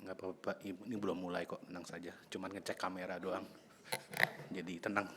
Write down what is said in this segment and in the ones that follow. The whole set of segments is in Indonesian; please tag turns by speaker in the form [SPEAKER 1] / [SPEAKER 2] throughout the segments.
[SPEAKER 1] Nggak apa-apa, ini belum mulai kok, tenang saja. Cuman ngecek kamera doang. Jadi tenang.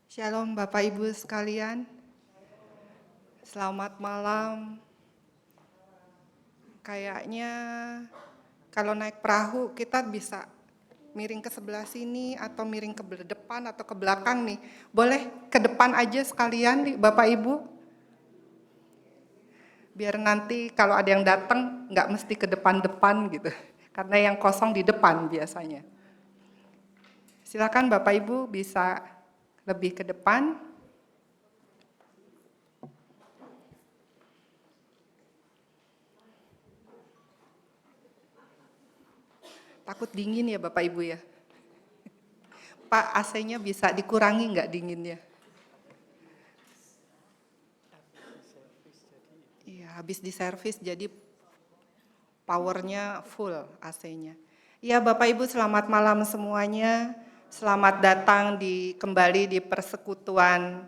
[SPEAKER 2] Shalom Bapak Ibu sekalian, selamat malam. Kayaknya kalau naik perahu kita bisa miring ke sebelah sini atau miring ke depan atau ke belakang nih. Boleh ke depan aja sekalian nih Bapak Ibu. Biar nanti kalau ada yang datang nggak mesti ke depan-depan gitu. Karena yang kosong di depan biasanya. Silakan Bapak Ibu bisa lebih ke depan. Takut dingin ya Bapak Ibu ya. Pak, AC-nya bisa dikurangi nggak dinginnya? Iya, habis diservis jadi powernya full AC-nya. Iya Bapak Ibu selamat malam semuanya. Selamat datang kembali di persekutuan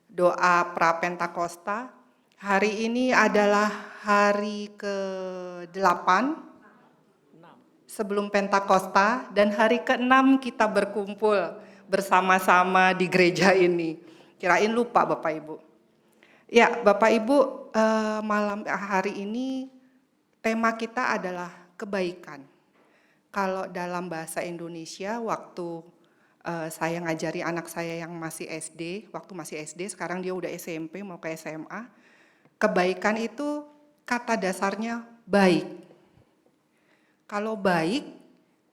[SPEAKER 2] doa Prapentakosta. Hari ini adalah hari ke-8 sebelum Pentakosta dan hari ke-6 kita berkumpul bersama-sama di gereja ini. Kirain lupa Bapak Ibu. Ya Bapak Ibu, malam hari ini tema kita adalah kebaikan. Kalau dalam bahasa Indonesia, waktu saya ngajari anak saya yang masih SD, waktu masih SD, sekarang dia udah SMP mau ke SMA, kebaikan itu kata dasarnya baik. Kalau baik,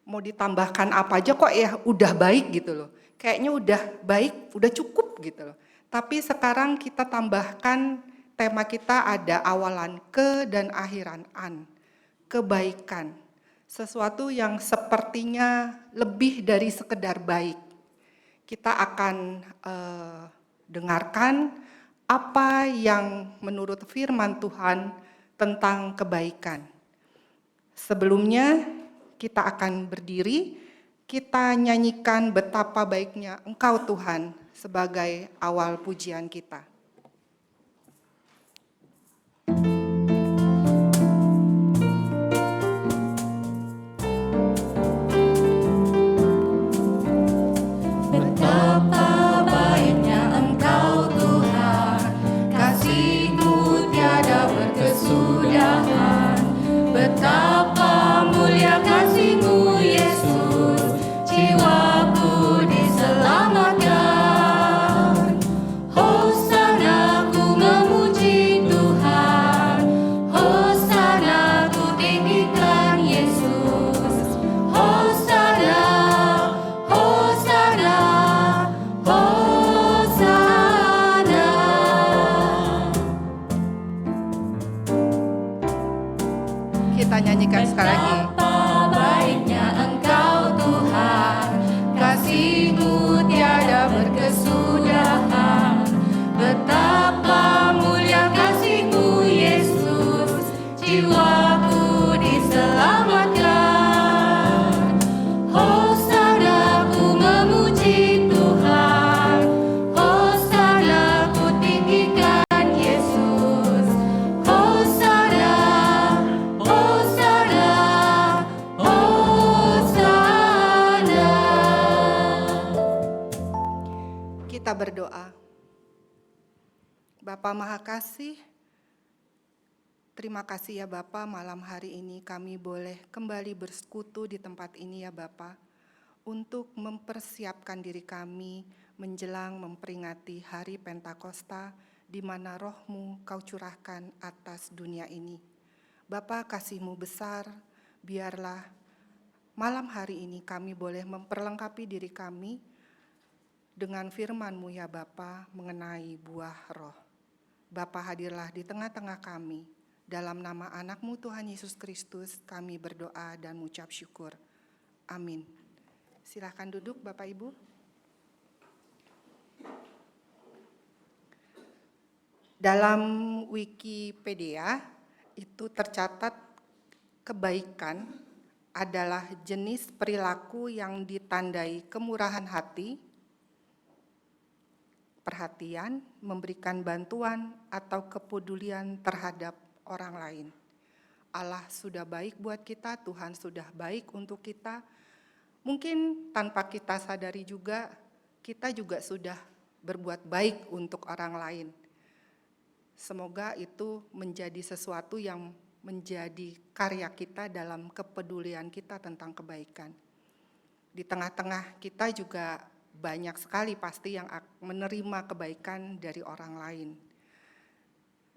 [SPEAKER 2] mau ditambahkan apa aja kok ya udah baik gitu loh. Kayaknya udah baik, udah cukup gitu loh. Tapi sekarang kita tambahkan tema kita ada awalan ke dan akhiran an. Kebaikan. Sesuatu yang sepertinya lebih dari sekedar baik. Kita akan dengarkan apa yang menurut firman Tuhan tentang kebaikan. Sebelumnya kita akan berdiri, kita nyanyikan betapa baiknya Engkau Tuhan sebagai awal pujian kita.
[SPEAKER 3] Betapa baiknya Engkau Tuhan, kasih-Mu tiada berkesudahan. Betapa mulia kasih-Mu Yesus, jiwaku diselamatkan. Hosana ku memuji Tuhan, Hosana ku tinggikan Yesus. Hosana, Hosana, Hosana.
[SPEAKER 2] Kita berdoa. Bapa Maha Kasih, terima kasih ya Bapa, malam hari ini kami boleh kembali bersekutu di tempat ini ya Bapa, untuk mempersiapkan diri kami menjelang memperingati hari Pentakosta, di mana roh-Mu Kau curahkan atas dunia ini. Bapa, kasih-Mu besar, biarlah malam hari ini kami boleh memperlengkapi diri kami dengan firman-Mu ya Bapa, mengenai buah roh. Bapa, hadirlah di tengah-tengah kami. Dalam nama anak-Mu Tuhan Yesus Kristus kami berdoa dan mengucap syukur. Amin. Silakan duduk Bapak Ibu. Dalam Wikipedia itu tercatat kebaikan adalah jenis perilaku yang ditandai kemurahan hati, perhatian, memberikan bantuan, atau kepedulian terhadap orang lain. Allah sudah baik buat kita, Tuhan sudah baik untuk kita. Mungkin tanpa kita sadari juga, kita juga sudah berbuat baik untuk orang lain. Semoga itu menjadi sesuatu yang menjadi karya kita dalam kepedulian kita tentang kebaikan. Di tengah-tengah kita juga banyak sekali pasti yang menerima kebaikan dari orang lain.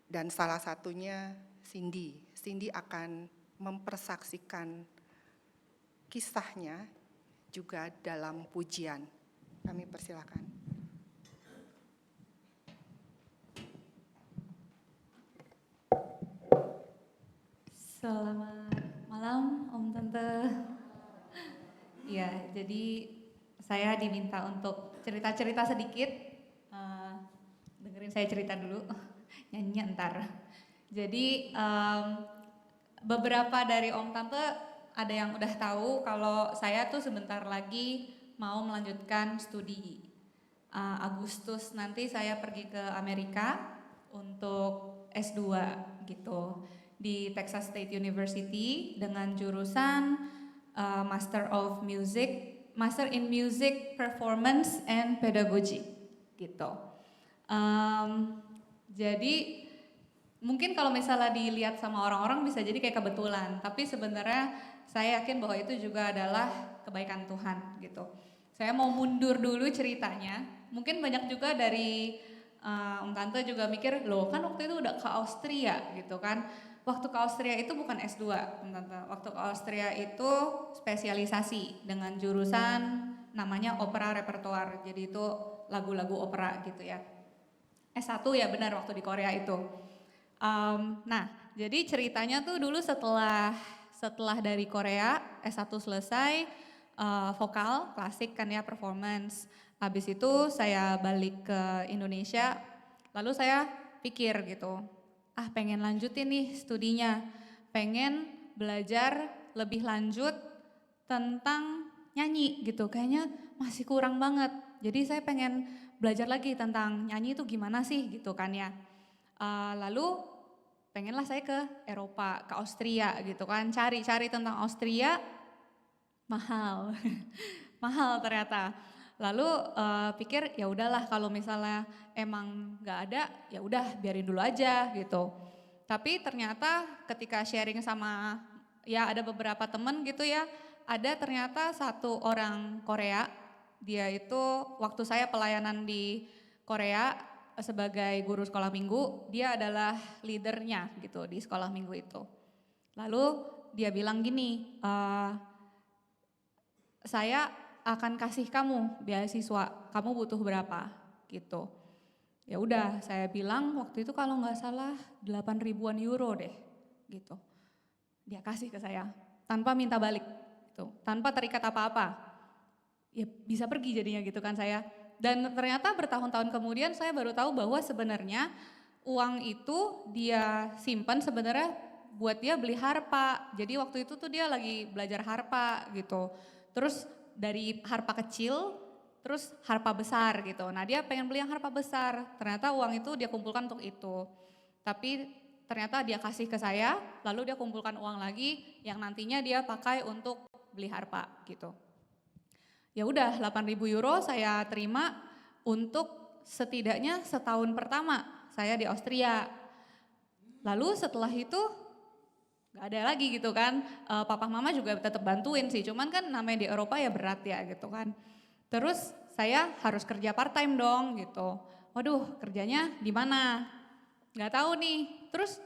[SPEAKER 2] Dan salah satunya Cindy. Cindy akan mempersaksikan kisahnya juga dalam pujian. Kami persilakan.
[SPEAKER 3] Selamat malam Om Tante. Ya, jadi saya diminta untuk cerita-cerita sedikit. Dengerin saya cerita dulu, nyanyinya ntar. Jadi beberapa dari Om Tante ada yang udah tahu kalau saya tuh sebentar lagi mau melanjutkan studi. Agustus nanti saya pergi ke Amerika untuk S2 gitu di Texas State University dengan jurusan Master in Music Performance and Pedagogy gitu. Jadi mungkin kalau misalnya dilihat sama orang-orang bisa jadi kayak kebetulan, tapi sebenarnya saya yakin bahwa itu juga adalah kebaikan Tuhan gitu. Saya mau mundur dulu ceritanya. Mungkin banyak juga dari Om Tante juga mikir, loh kan waktu itu udah ke Austria gitu kan. Waktu ke Austria itu bukan S2, Om Tante. Waktu ke Austria itu spesialisasi dengan jurusan namanya opera repertoire. Jadi itu lagu-lagu opera gitu ya. S1 ya benar waktu di Korea itu. Nah, jadi ceritanya tuh dulu setelah dari Korea S1 selesai, vokal klasik kan ya, performance. Habis itu saya balik ke Indonesia, lalu saya pikir gitu, pengen lanjutin nih studinya, pengen belajar lebih lanjut tentang nyanyi gitu, kayaknya masih kurang banget. Jadi saya pengen belajar lagi tentang nyanyi itu gimana sih gitu kan ya. Lalu pengenlah saya ke Eropa, ke Austria gitu kan, cari-cari tentang Austria, mahal, mahal ternyata. Lalu pikir ya udahlah kalau misalnya emang nggak ada, ya udah biarin dulu aja gitu. Tapi ternyata ketika sharing sama ya ada beberapa temen gitu ya, ada ternyata satu orang Korea, dia itu waktu saya pelayanan di Korea sebagai guru sekolah minggu, dia adalah leadernya gitu di sekolah minggu itu. Lalu dia bilang gini, saya akan kasih kamu beasiswa, kamu butuh berapa gitu. Ya udah saya bilang waktu itu kalau nggak salah 8 ribuan euro deh gitu. Dia kasih ke saya. tanpa minta balik, gitu, tanpa terikat apa-apa. Ya bisa pergi jadinya gitu kan saya. Dan ternyata bertahun-tahun kemudian saya baru tahu bahwa sebenarnya uang itu dia simpan sebenarnya buat dia beli harpa. Jadi waktu itu tuh dia lagi belajar harpa gitu. Terus dari harpa kecil terus harpa besar gitu. Nah dia pengen beli yang harpa besar, ternyata uang itu dia kumpulkan untuk itu. Tapi ternyata dia kasih ke saya, lalu dia kumpulkan uang lagi yang nantinya dia pakai untuk beli harpa gitu. Ya udah 8.000 euro saya terima untuk setidaknya setahun pertama saya di Austria. Lalu setelah itu gak ada lagi gitu kan, papa mama juga tetap bantuin sih, cuman kan namanya di Eropa ya berat ya gitu kan. Terus saya harus kerja part time dong gitu. Waduh, kerjanya di mana? Nggak tahu nih. Terus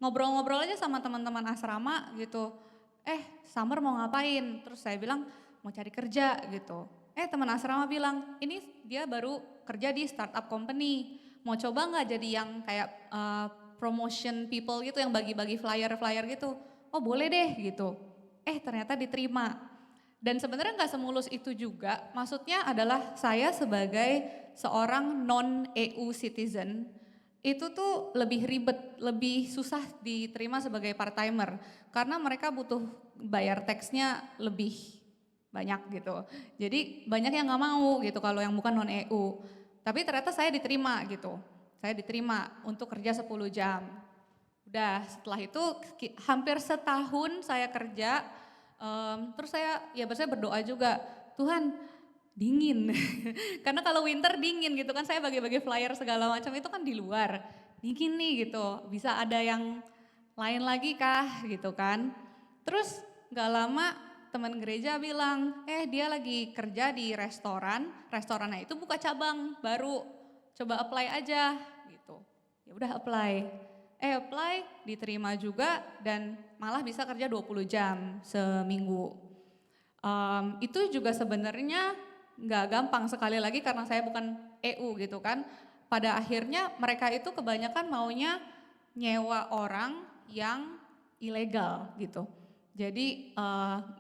[SPEAKER 3] ngobrol-ngobrol aja sama teman-teman asrama gitu. Summer mau ngapain? Terus saya bilang mau cari kerja gitu. Teman asrama bilang, ini dia baru kerja di startup company. Mau coba nggak jadi yang kayak promotion people gitu, yang bagi-bagi flyer-flyer gitu. Oh boleh deh gitu. Ternyata diterima. Dan sebenarnya nggak semulus itu juga, maksudnya adalah saya sebagai seorang non-EU citizen, itu tuh lebih ribet, lebih susah diterima sebagai part-timer. Karena mereka butuh bayar teksnya lebih banyak gitu. Jadi banyak yang nggak mau gitu kalau yang bukan non-EU. Tapi ternyata saya diterima gitu, saya diterima untuk kerja 10 jam. Udah setelah itu hampir setahun saya kerja. Terus saya ya biasanya berdoa juga, Tuhan dingin, karena kalau winter dingin gitu kan, saya bagi-bagi flyer segala macam itu kan di luar, dingin nih gitu, bisa ada yang lain lagi kah gitu kan. Terus gak lama teman gereja bilang, dia lagi kerja di restorannya itu buka cabang baru, coba apply aja gitu. Ya udah apply. Diterima juga dan malah bisa kerja 20 jam seminggu. Itu juga sebenarnya nggak gampang, sekali lagi karena saya bukan EU gitu kan. Pada akhirnya mereka itu kebanyakan maunya nyewa orang yang ilegal gitu. Jadi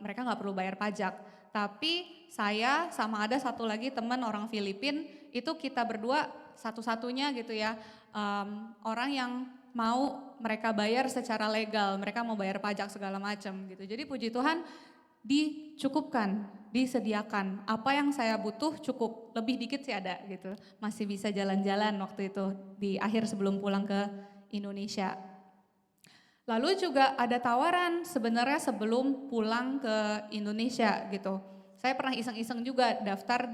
[SPEAKER 3] mereka nggak perlu bayar pajak. Tapi saya sama ada satu lagi teman orang Filipin, itu kita berdua satu-satunya gitu ya, orang yang mau mereka bayar secara legal, mereka mau bayar pajak segala macam gitu. Jadi puji Tuhan dicukupkan, disediakan. Apa yang saya butuh cukup, lebih dikit sih ada gitu. Masih bisa jalan-jalan waktu itu di akhir sebelum pulang ke Indonesia. Lalu juga ada tawaran sebenarnya sebelum pulang ke Indonesia gitu. Saya pernah iseng-iseng juga daftar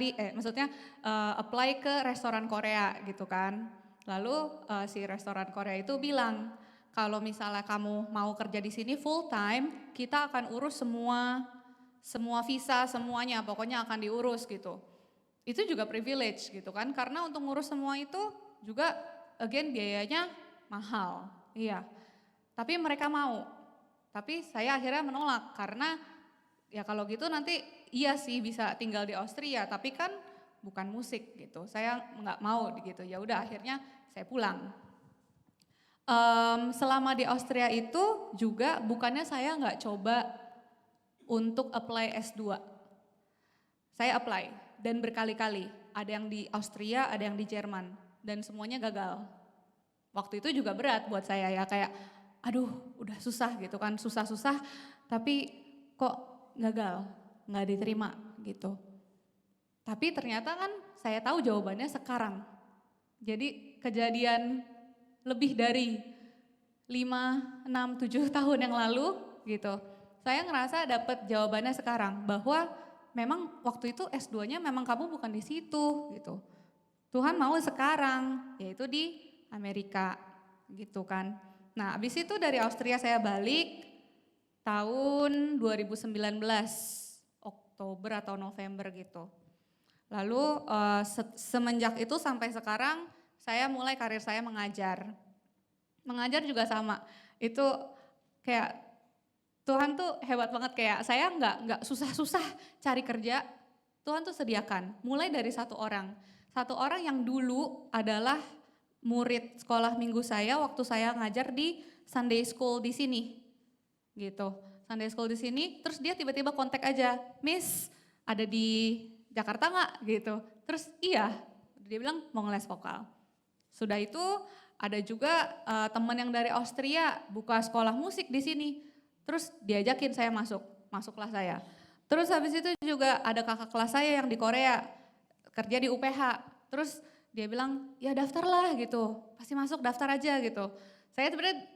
[SPEAKER 3] apply ke restoran Korea gitu kan. Lalu si restoran Korea itu bilang, kalau misalnya kamu mau kerja di sini full time, kita akan urus semua visa, semuanya pokoknya akan diurus gitu. Itu juga privilege gitu kan, karena untuk ngurus semua itu juga again biayanya mahal. Iya. Tapi mereka mau. Tapi saya akhirnya menolak karena ya kalau gitu nanti iya sih bisa tinggal di Austria, tapi kan bukan musik gitu. Saya nggak mau gitu. Ya udah akhirnya saya pulang. Selama di Austria itu juga bukannya saya nggak coba untuk apply S2. Saya apply dan berkali-kali. Ada yang di Austria, ada yang di Jerman. Dan semuanya gagal. Waktu itu juga berat buat saya ya, kayak aduh udah susah gitu kan, susah-susah tapi kok gagal, nggak diterima gitu. Tapi ternyata kan saya tahu jawabannya sekarang. Jadi kejadian lebih dari 5, 6, 7 tahun yang lalu gitu. Saya ngerasa dapat jawabannya sekarang bahwa memang waktu itu S2-nya memang kamu bukan di situ gitu. Tuhan mau sekarang, yaitu di Amerika gitu kan. Nah abis itu dari Austria saya balik tahun 2019, Oktober atau November gitu. Lalu semenjak itu sampai sekarang saya mulai karir saya mengajar. Mengajar juga sama, itu kayak Tuhan tuh hebat banget, kayak saya nggak susah-susah cari kerja, Tuhan tuh sediakan. Mulai dari satu orang yang dulu adalah murid sekolah minggu saya waktu saya ngajar di Sunday School di sini, gitu. Sunday school di sini, terus dia tiba-tiba kontak aja, Miss ada di Jakarta nggak gitu. Terus iya, dia bilang mau ngeles vokal. Sudah itu ada juga teman yang dari Austria buka sekolah musik di sini. Terus diajakin saya masuklah saya. Terus habis itu juga ada kakak kelas saya yang di Korea, kerja di UPH. Terus dia bilang, ya daftarlah gitu, pasti masuk daftar aja gitu. Saya sebenarnya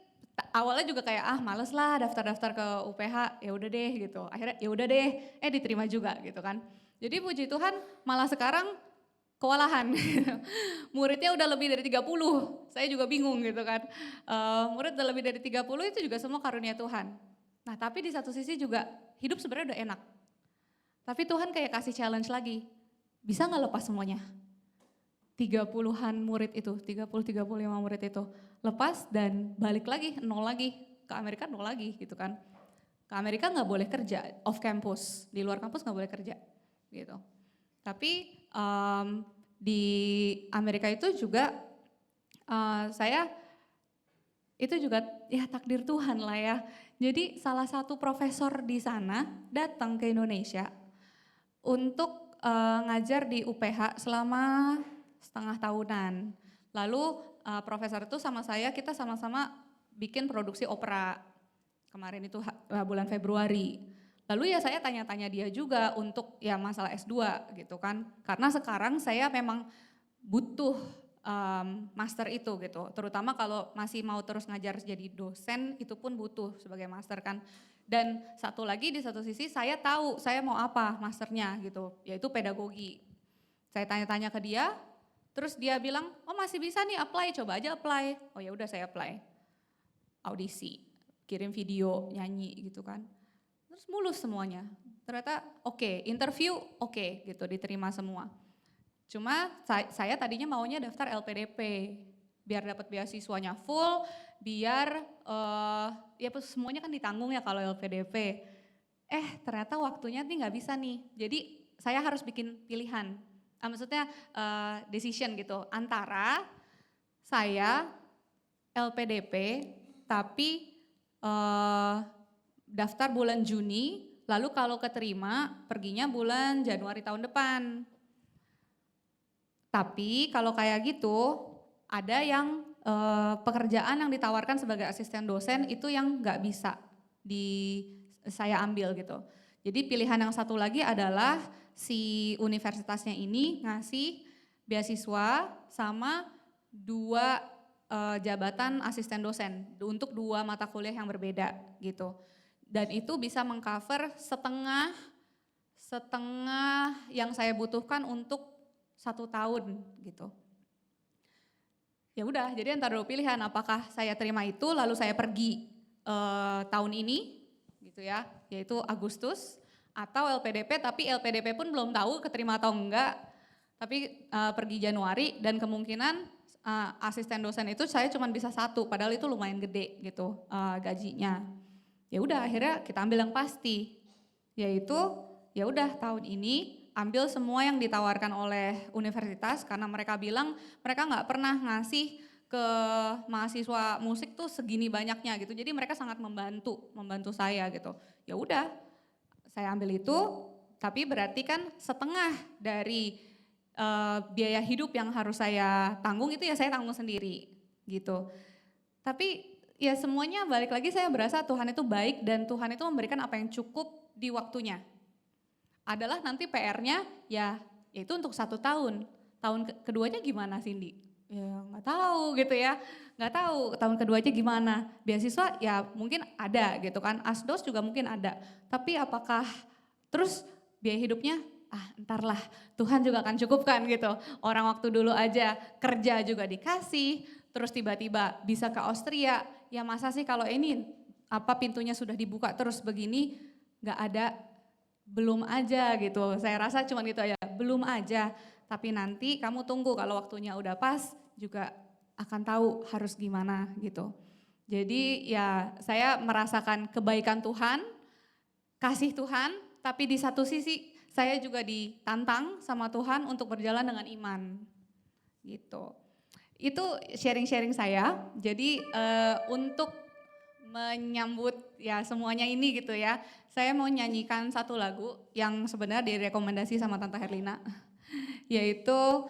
[SPEAKER 3] awalnya juga kayak males lah daftar-daftar ke UPH, ya udah deh gitu. Akhirnya ya udah deh, diterima juga gitu kan. Jadi puji Tuhan malah sekarang kewalahan. Muridnya udah lebih dari 30, saya juga bingung gitu kan. Murid udah lebih dari 30 itu juga semua karunia Tuhan. Nah tapi di satu sisi juga hidup sebenarnya udah enak. Tapi Tuhan kayak kasih challenge lagi, bisa gak lepas semuanya? 30-an murid itu, 30-35 murid itu lepas dan balik lagi, nol lagi, ke Amerika nol lagi gitu kan. Ke Amerika gak boleh kerja, off campus, di luar kampus gak boleh kerja gitu. Tapi di Amerika itu juga saya itu juga ya takdir Tuhan lah ya. Jadi salah satu profesor di sana datang ke Indonesia untuk ngajar di UPH selama setengah tahunan. Lalu profesor itu sama saya, kita sama-sama bikin produksi opera kemarin itu bulan Februari. Lalu ya saya tanya-tanya dia juga untuk ya masalah S2 gitu kan. Karena sekarang saya memang butuh master itu gitu. Terutama kalau masih mau terus ngajar jadi dosen itu pun butuh sebagai master kan. Dan satu lagi di satu sisi saya tahu saya mau apa masternya gitu, yaitu pedagogi. Saya tanya-tanya ke dia, terus dia bilang, oh masih bisa nih apply, coba aja apply. Oh ya udah saya apply. Audisi, kirim video, nyanyi gitu kan. Terus mulus semuanya. Ternyata oke, interview oke gitu, diterima semua. Cuma saya tadinya maunya daftar LPDP, biar dapat beasiswanya full, biar ya semuanya kan ditanggung ya kalau LPDP. Ternyata waktunya nih nggak bisa nih, jadi saya harus bikin pilihan. Maksudnya decision gitu, antara saya LPDP tapi daftar bulan Juni, lalu kalau keterima perginya bulan Januari tahun depan. Tapi kalau kayak gitu, ada yang pekerjaan yang ditawarkan sebagai asisten dosen itu yang nggak bisa saya ambil gitu. Jadi pilihan yang satu lagi adalah si universitasnya ini ngasih beasiswa sama 2 jabatan asisten dosen untuk 2 mata kuliah yang berbeda gitu. Dan itu bisa mengcover setengah yang saya butuhkan untuk 1 tahun gitu. Ya udah, jadi antara 2 pilihan, apakah saya terima itu lalu saya pergi tahun ini gitu ya, yaitu Agustus, atau LPDP tapi LPDP pun belum tahu keterima atau enggak, tapi pergi Januari dan kemungkinan asisten dosen itu saya cuma bisa 1, padahal itu lumayan gede gitu gajinya. Ya udah akhirnya kita ambil yang pasti, yaitu ya udah tahun ini ambil semua yang ditawarkan oleh universitas karena mereka bilang mereka nggak pernah ngasih ke mahasiswa musik tuh segini banyaknya gitu. Jadi mereka sangat membantu saya gitu. Ya udah, saya ambil itu, tapi berarti kan setengah dari biaya hidup yang harus saya tanggung itu ya saya tanggung sendiri gitu. Tapi ya semuanya balik lagi saya berasa Tuhan itu baik dan Tuhan itu memberikan apa yang cukup di waktunya. Adalah nanti PR-nya ya itu untuk 1 tahun. Tahun keduanya gimana Cindy? Ya nggak tahu gitu ya, nggak tahu tahun keduanya gimana. Beasiswa ya mungkin ada gitu kan, asdos juga mungkin ada. Tapi apakah terus biaya hidupnya entarlah Tuhan juga akan cukupkan gitu. Orang waktu dulu aja kerja juga dikasih, terus tiba-tiba bisa ke Austria. Ya masa sih kalau ini pintunya sudah dibuka terus begini nggak ada. Belum aja gitu, saya rasa cuma gitu aja, belum aja. Tapi nanti kamu tunggu kalau waktunya udah pas juga akan tahu harus gimana gitu. Jadi ya saya merasakan kebaikan Tuhan, kasih Tuhan, tapi di satu sisi saya juga ditantang sama Tuhan untuk berjalan dengan iman gitu. Itu sharing-sharing saya, jadi untuk menyambut ya semuanya ini gitu ya. Saya mau nyanyikan satu lagu yang sebenarnya direkomendasi sama Tante Herlina, yaitu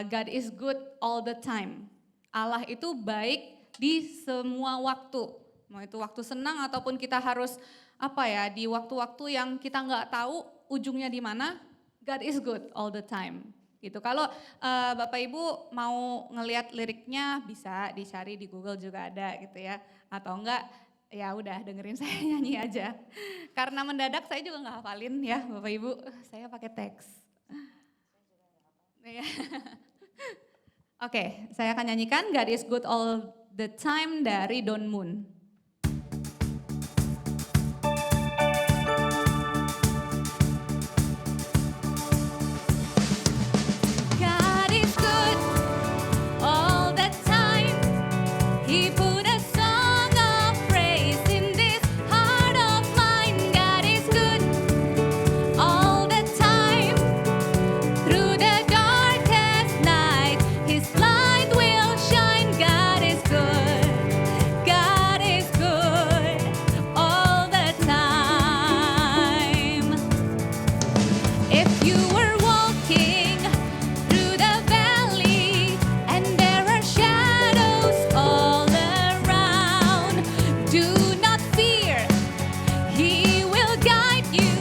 [SPEAKER 3] God is good all the time. Allah itu baik di semua waktu. Mau itu waktu senang ataupun kita harus di waktu-waktu yang kita nggak tahu ujungnya di mana, God is good all the time. Gitu. Kalau Bapak Ibu mau ngelihat liriknya bisa dicari di Google juga ada gitu ya. Atau enggak ya udah dengerin saya nyanyi aja. Karena mendadak saya juga nggak hafalin ya Bapak Ibu, saya pakai teks. Oke, saya akan nyanyikan God is good all the time dari Don Moon. God is good all the time. He put a song of praise in this heart of mine. God is good all the time. Through the darkest night, His light will shine. God is good. God is good all the time. If you were walking through the valley and there are shadows all around, do not fear. He will guide you.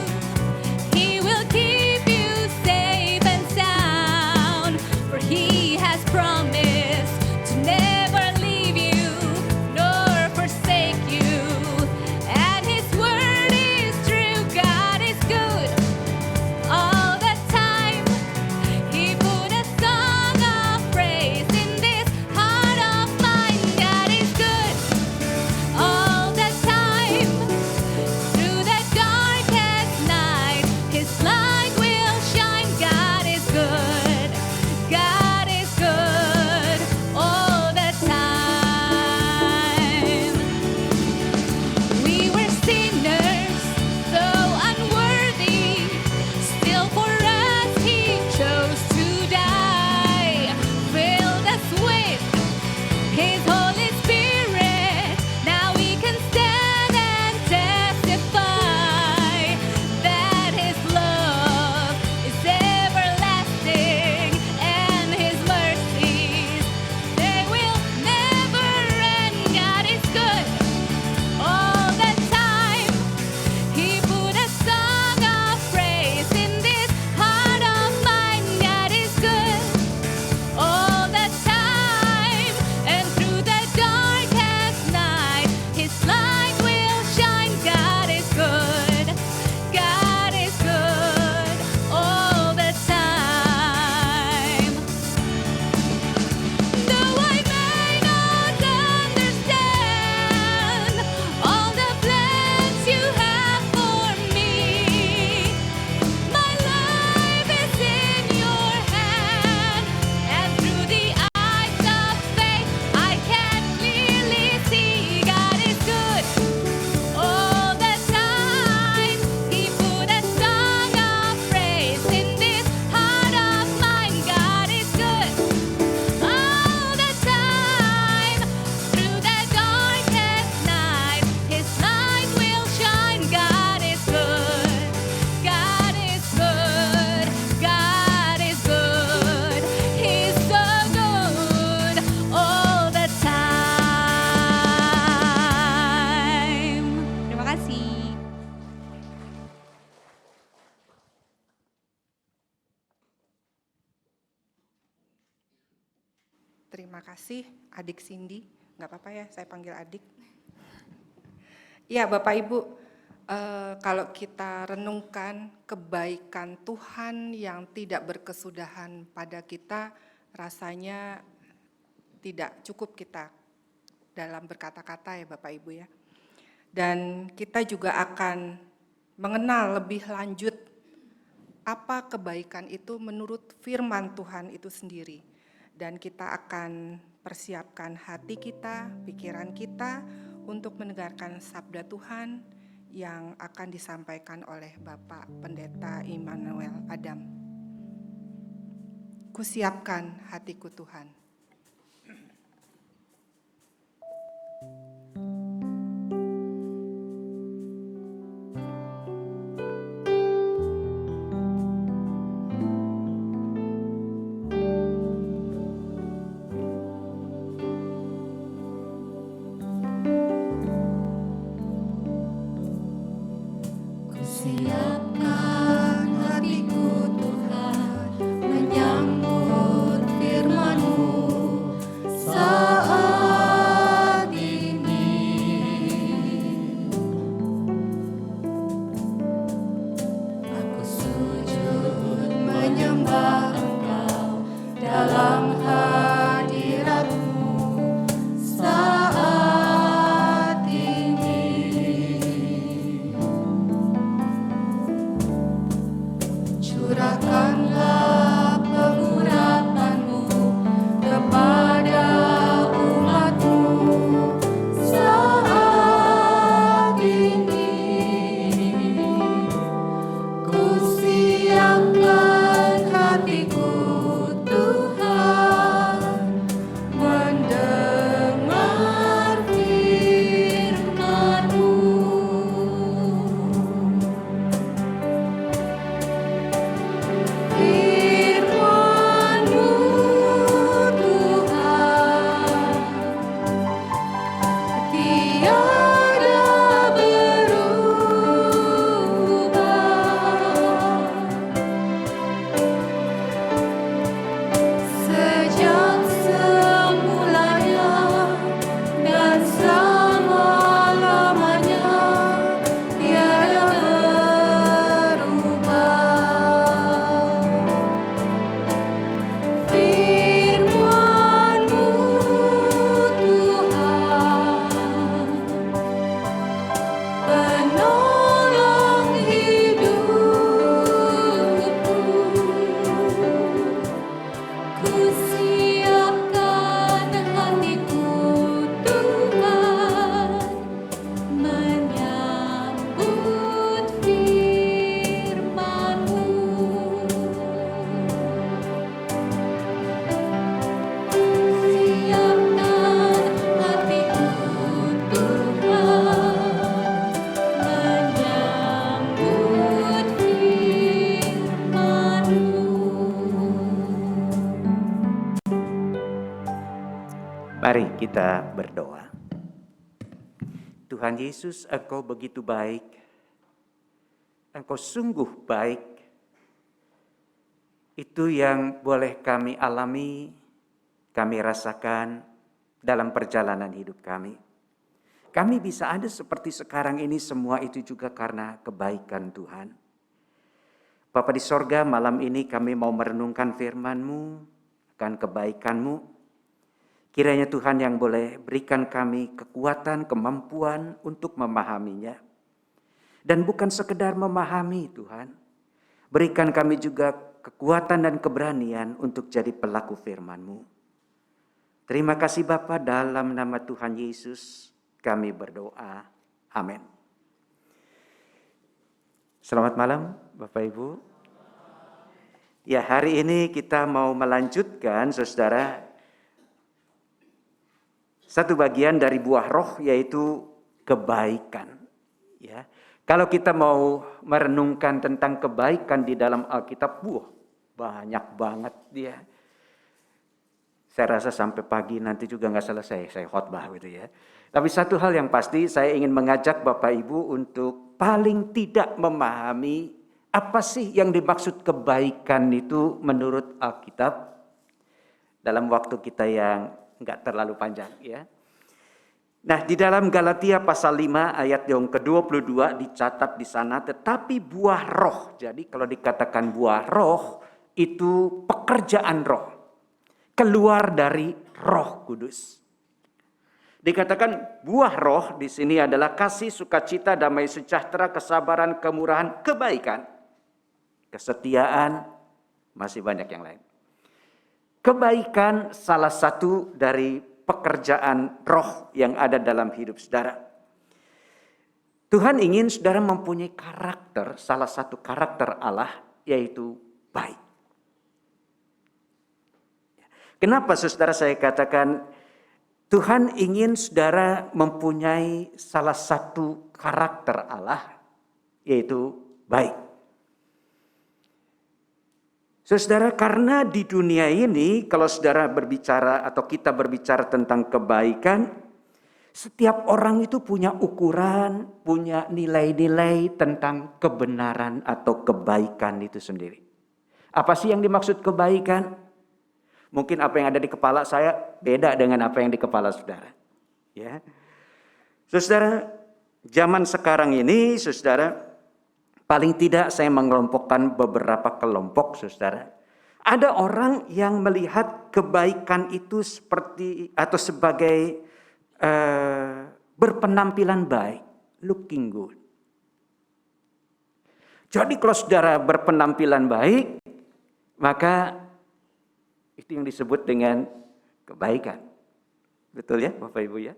[SPEAKER 3] He will keep you safe and sound. For He has promised to never leave you nor forsake you. And His word is true. God is good all the time. He put a song of praise in this heart of mine. God is good all the time. Through the darkest night, His light will shine. God is good. God is good all the time. We were sinners, so unworthy. Still for us He chose to die. Filled us with His Holy Spirit. Now we can stand and testify that His love is everlasting and His mercies, they will never end. God is good all the time. He put a song of praise in this heart of mine. God is good all the time. And through the darkest night, His light will shine. God is good. God is good all the time. Though I may not understand all the plans You have for me, my life is in Your hand. And through the eyes of faith, I can clearly see God is good all the time. He put a song of praise in this heart of mine. God is good all the time. Through the darkest night, His light will shine. God is good. God is good. God is good. He's so good all the time. Terima kasih.
[SPEAKER 2] Terima kasih adik Cindy, nggak apa-apa ya saya panggil adik. Ya Bapak Ibu, kalau kita renungkan kebaikan Tuhan yang tidak berkesudahan pada kita, rasanya tidak cukup kita dalam berkata-kata ya Bapak Ibu ya. Dan kita juga akan mengenal lebih lanjut apa kebaikan itu menurut firman Tuhan itu sendiri. Dan kita akan persiapkan hati kita, pikiran kita untuk mendengarkan sabda Tuhan yang akan disampaikan oleh Bapak Pendeta Immanuel Adam. Kusiapkan hatiku Tuhan. Siapkan hatiku Tuhan menyambut firman-Mu saat ini. Aku sujud menyembah Engkau dalam hadirat-Mu saat ini. Curahkanlah pengurapan-Mu kepada umat-Mu saat ini. Ku siapkan hatiku Tuhan mendengar firman-Mu. Firman-Mu Tuhan tiada berubah. Sejak semulanya dan selama-lamanya tiada berubah. Firman-Mu Tuhan penolong hidupku. Ku siapkan hatiku Tuhan menyambut firman-Mu. Siapkan hatiku Tuhan menyambut firman-Mu.
[SPEAKER 4] Mari kita berdoa. Tuhan Yesus, Engkau begitu baik. Engkau sungguh baik. Itu yang boleh kami alami, kami rasakan dalam perjalanan hidup kami. Kami bisa ada seperti sekarang ini, semua itu juga karena kebaikan Tuhan. Bapa di sorga, malam ini kami mau merenungkan firman-Mu, akan kebaikan-Mu. Kiranya Tuhan yang boleh berikan kami kekuatan, kemampuan untuk memahaminya. Dan bukan sekedar memahami Tuhan. Berikan kami juga kekuatan dan keberanian untuk jadi pelaku firman-Mu. Terima kasih Bapa, dalam nama Tuhan Yesus kami berdoa. Amin. Selamat malam Bapak Ibu. Ya, hari ini kita mau melanjutkan saudara satu bagian dari buah roh, yaitu kebaikan. Ya, kalau kita mau merenungkan tentang kebaikan di dalam Alkitab, banyak banget dia. Saya rasa sampai pagi nanti juga nggak selesai saya khotbah gitu ya. Tapi satu hal yang pasti, saya ingin mengajak Bapak Ibu untuk paling tidak memahami apa sih yang dimaksud kebaikan itu menurut Alkitab dalam waktu kita yang nggak terlalu panjang ya. Nah, di dalam Galatia pasal 5 ayat yang ke-22 dicatat di sana, tetapi buah roh. Jadi kalau dikatakan buah roh itu pekerjaan roh. Keluar dari Roh Kudus. Dikatakan buah roh di sini adalah kasih, sukacita, damai sejahtera, kesabaran, kemurahan, kebaikan, kesetiaan, masih banyak yang lain. Kebaikan salah satu dari pekerjaan roh yang ada dalam hidup saudara. Tuhan ingin saudara mempunyai karakter, salah satu karakter Allah, yaitu baik. Kenapa saudara saya katakan Tuhan ingin saudara mempunyai salah satu karakter Allah, yaitu baik. Saudara, karena di dunia ini kalau saudara berbicara atau kita berbicara tentang kebaikan, Setiap orang itu punya ukuran, punya nilai-nilai tentang kebenaran atau kebaikan itu sendiri. Apa sih yang dimaksud kebaikan? Mungkin apa yang ada di kepala saya beda dengan apa yang di kepala saudara. Ya. Saudara, zaman sekarang ini, saudara, paling tidak saya mengelompokkan beberapa kelompok, saudara. Ada orang yang melihat kebaikan itu seperti atau sebagai berpenampilan baik, looking good. Jadi kalau saudara berpenampilan baik, maka itu yang disebut dengan kebaikan. Betul ya Bapak Ibu ya?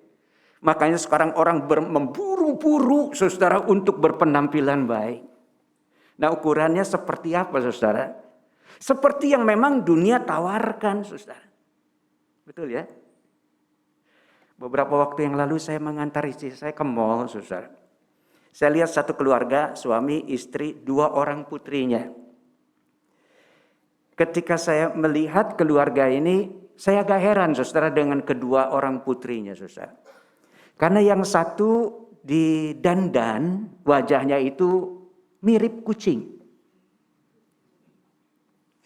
[SPEAKER 4] Makanya sekarang orang memburu-buru saudara untuk berpenampilan baik. Nah ukurannya seperti apa saudara? Seperti yang memang dunia tawarkan saudara. Betul ya? Beberapa waktu yang lalu saya mengantar istri saya ke mall, saudara. Saya lihat satu keluarga, suami, istri, 2 orang putrinya. Ketika saya melihat keluarga ini, saya agak heran, saudara, dengan kedua orang putrinya, saudara. Karena yang satu didandan, wajahnya itu mirip kucing.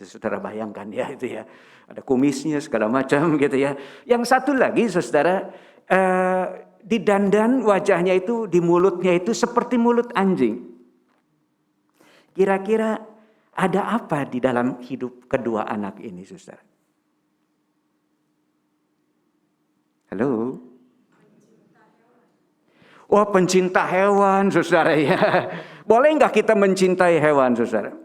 [SPEAKER 4] Saudara bayangkan ya itu ya. Ada kumisnya segala macam gitu ya. Yang satu lagi saudara didandan wajahnya itu di mulutnya itu seperti mulut anjing. Kira-kira ada apa di dalam hidup kedua anak ini saudara? Halo? Wah pencinta hewan saudara ya. Boleh nggak kita mencintai hewan saudara?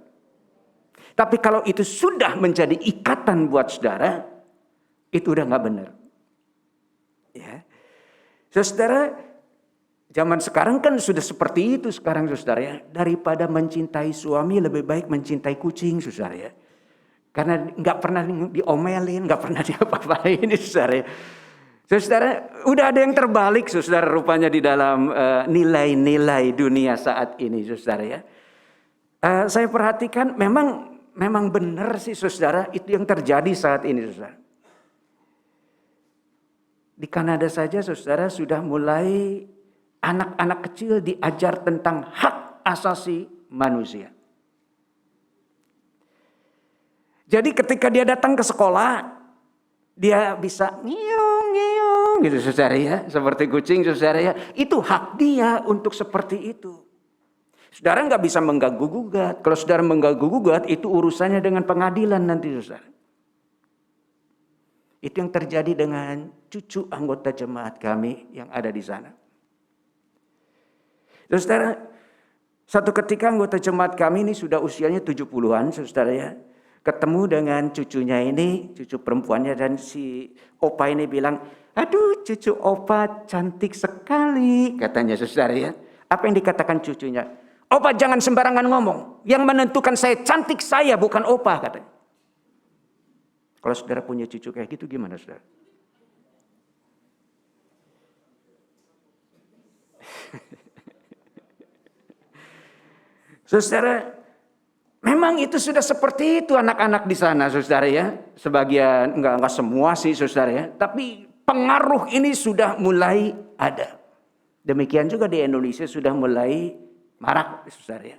[SPEAKER 4] Tapi kalau itu sudah menjadi ikatan buat saudara, itu udah nggak benar. Ya, saudara, zaman sekarang kan sudah seperti itu sekarang saudara ya. Daripada mencintai suami lebih baik mencintai kucing saudara ya. Karena nggak pernah diomelin, nggak pernah diapa-apain saudara ya. Saudara, udah ada yang terbalik saudara rupanya di dalam nilai-nilai dunia saat ini saudara ya. Saya perhatikan memang benar sih saudara, itu yang terjadi saat ini saudara. Di Kanada saja saudara sudah mulai anak-anak kecil diajar tentang hak asasi manusia. Jadi ketika dia datang ke sekolah, dia bisa ngiung-ngiung gitu saudara ya. Seperti kucing saudara ya. Itu hak dia untuk seperti itu. Saudara nggak bisa mengganggu-gugat. Kalau saudara mengganggu-gugat, itu urusannya dengan pengadilan nanti saudara. Itu yang terjadi dengan cucu anggota jemaat kami yang ada di sana. Saudara, satu ketika anggota jemaat kami ini sudah usianya 70-an saudara ya. Ketemu dengan cucunya ini, cucu perempuannya, dan si opa ini bilang, aduh cucu opa cantik sekali, katanya saudara ya. Apa yang dikatakan cucunya? Opa jangan sembarangan ngomong. Yang menentukan saya cantik saya, bukan opa, katanya. Kalau saudara punya cucu kayak gitu gimana saudara? Saudara, memang itu sudah seperti itu anak-anak di sana saudara ya. Sebagian, enggak semua sih saudara ya. Tapi pengaruh ini sudah mulai ada. Demikian juga di Indonesia sudah mulai marak saudara ya.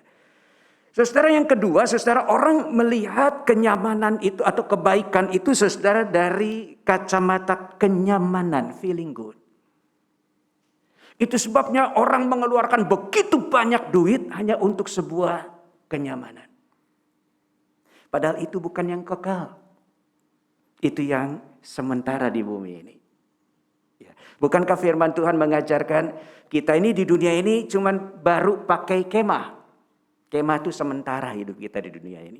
[SPEAKER 4] Saudara yang kedua, saudara, orang melihat kenyamanan itu atau kebaikan itu saudara dari kacamata kenyamanan, feeling good. Itu sebabnya orang mengeluarkan begitu banyak duit hanya untuk sebuah kenyamanan. Padahal itu bukan yang kekal. Itu yang sementara di bumi ini. Ya. Bukankah firman Tuhan mengajarkan kita ini di dunia ini cuman baru pakai kemah. Kemah itu sementara hidup kita di dunia ini.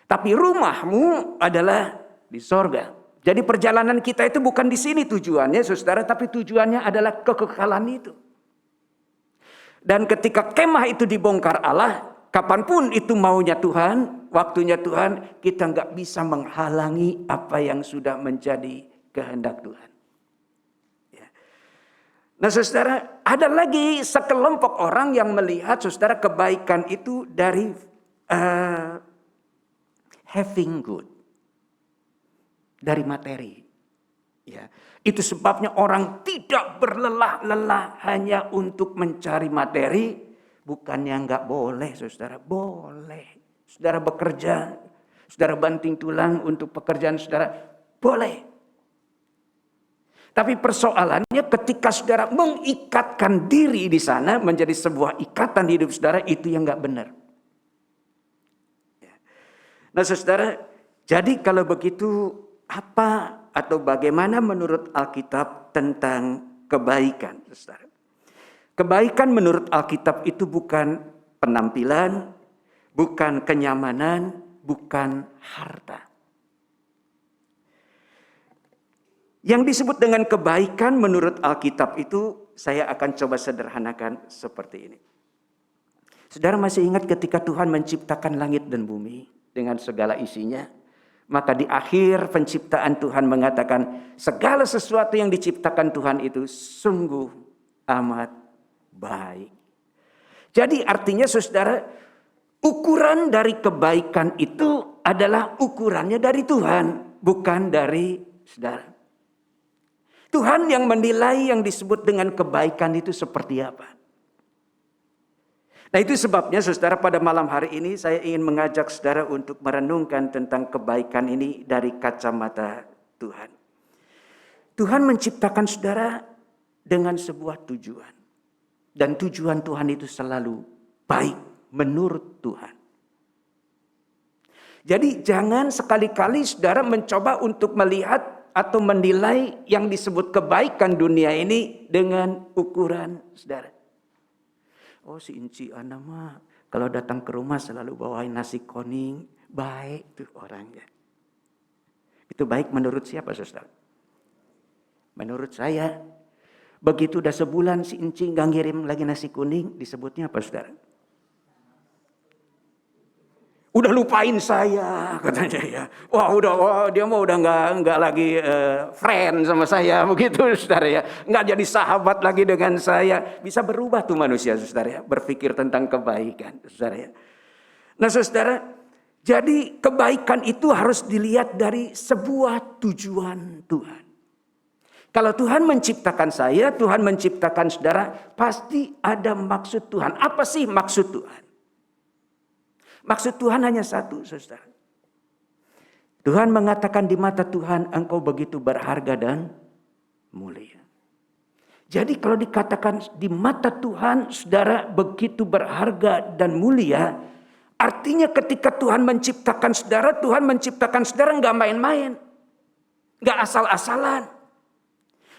[SPEAKER 4] Tapi rumahmu adalah di sorga. Jadi perjalanan kita itu bukan di sini tujuannya saudara. Tapi tujuannya adalah kekekalan itu. Dan ketika kemah itu dibongkar Allah, kapanpun itu maunya Tuhan, waktunya Tuhan, kita nggak bisa menghalangi apa yang sudah menjadi kehendak Tuhan. Nah saudara, ada lagi sekelompok orang yang melihat saudara kebaikan itu dari having good. Dari materi. Ya, itu sebabnya orang tidak berlelah-lelah hanya untuk mencari materi. Bukannya nggak boleh, saudara, boleh. Saudara bekerja, saudara banting tulang untuk pekerjaan saudara, boleh. Tapi persoalannya ketika saudara mengikatkan diri di sana menjadi sebuah ikatan hidup saudara, itu yang nggak benar. Nah saudara, jadi kalau begitu apa atau bagaimana menurut Alkitab tentang kebaikan, saudara? Kebaikan menurut Alkitab itu bukan penampilan, bukan kenyamanan, bukan harta. Yang disebut dengan kebaikan menurut Alkitab itu saya akan coba sederhanakan seperti ini. Saudara masih ingat ketika Tuhan menciptakan langit dan bumi dengan segala isinya? Maka di akhir penciptaan Tuhan mengatakan segala sesuatu yang diciptakan Tuhan itu sungguh amat baik. Jadi artinya saudara, ukuran dari kebaikan itu adalah ukurannya dari Tuhan, bukan dari saudara. Tuhan yang menilai yang disebut dengan kebaikan itu seperti apa. Nah itu sebabnya saudara pada malam hari ini saya ingin mengajak saudara untuk merenungkan tentang kebaikan ini dari kacamata Tuhan. Tuhan menciptakan saudara dengan sebuah tujuan. Dan tujuan Tuhan itu selalu baik menurut Tuhan. Jadi jangan sekali-kali saudara mencoba untuk melihat atau menilai yang disebut kebaikan dunia ini dengan ukuran saudara. Oh si Inci Ana mah kalau datang ke rumah selalu bawain nasi kuning, baik tuh orangnya. Itu baik menurut siapa saudara? Menurut saya. Begitu udah sebulan si Inci nggak ngirim lagi nasi kuning, disebutnya apa saudara? Udah lupain saya katanya ya. Wah dia mau udah nggak lagi friend sama saya begitu saudara ya. Nggak jadi sahabat lagi dengan saya. Bisa berubah tuh manusia saudara ya. Berpikir tentang kebaikan saudara ya. Nah saudara, jadi kebaikan itu harus dilihat dari sebuah tujuan Tuhan. Kalau Tuhan menciptakan saya, Tuhan menciptakan saudara, pasti ada maksud Tuhan. Apa sih maksud Tuhan? Maksud Tuhan hanya satu, saudara. Tuhan mengatakan di mata Tuhan, engkau begitu berharga dan mulia. Jadi kalau dikatakan di mata Tuhan, saudara begitu berharga dan mulia, artinya ketika Tuhan menciptakan saudara nggak main-main. Nggak asal-asalan.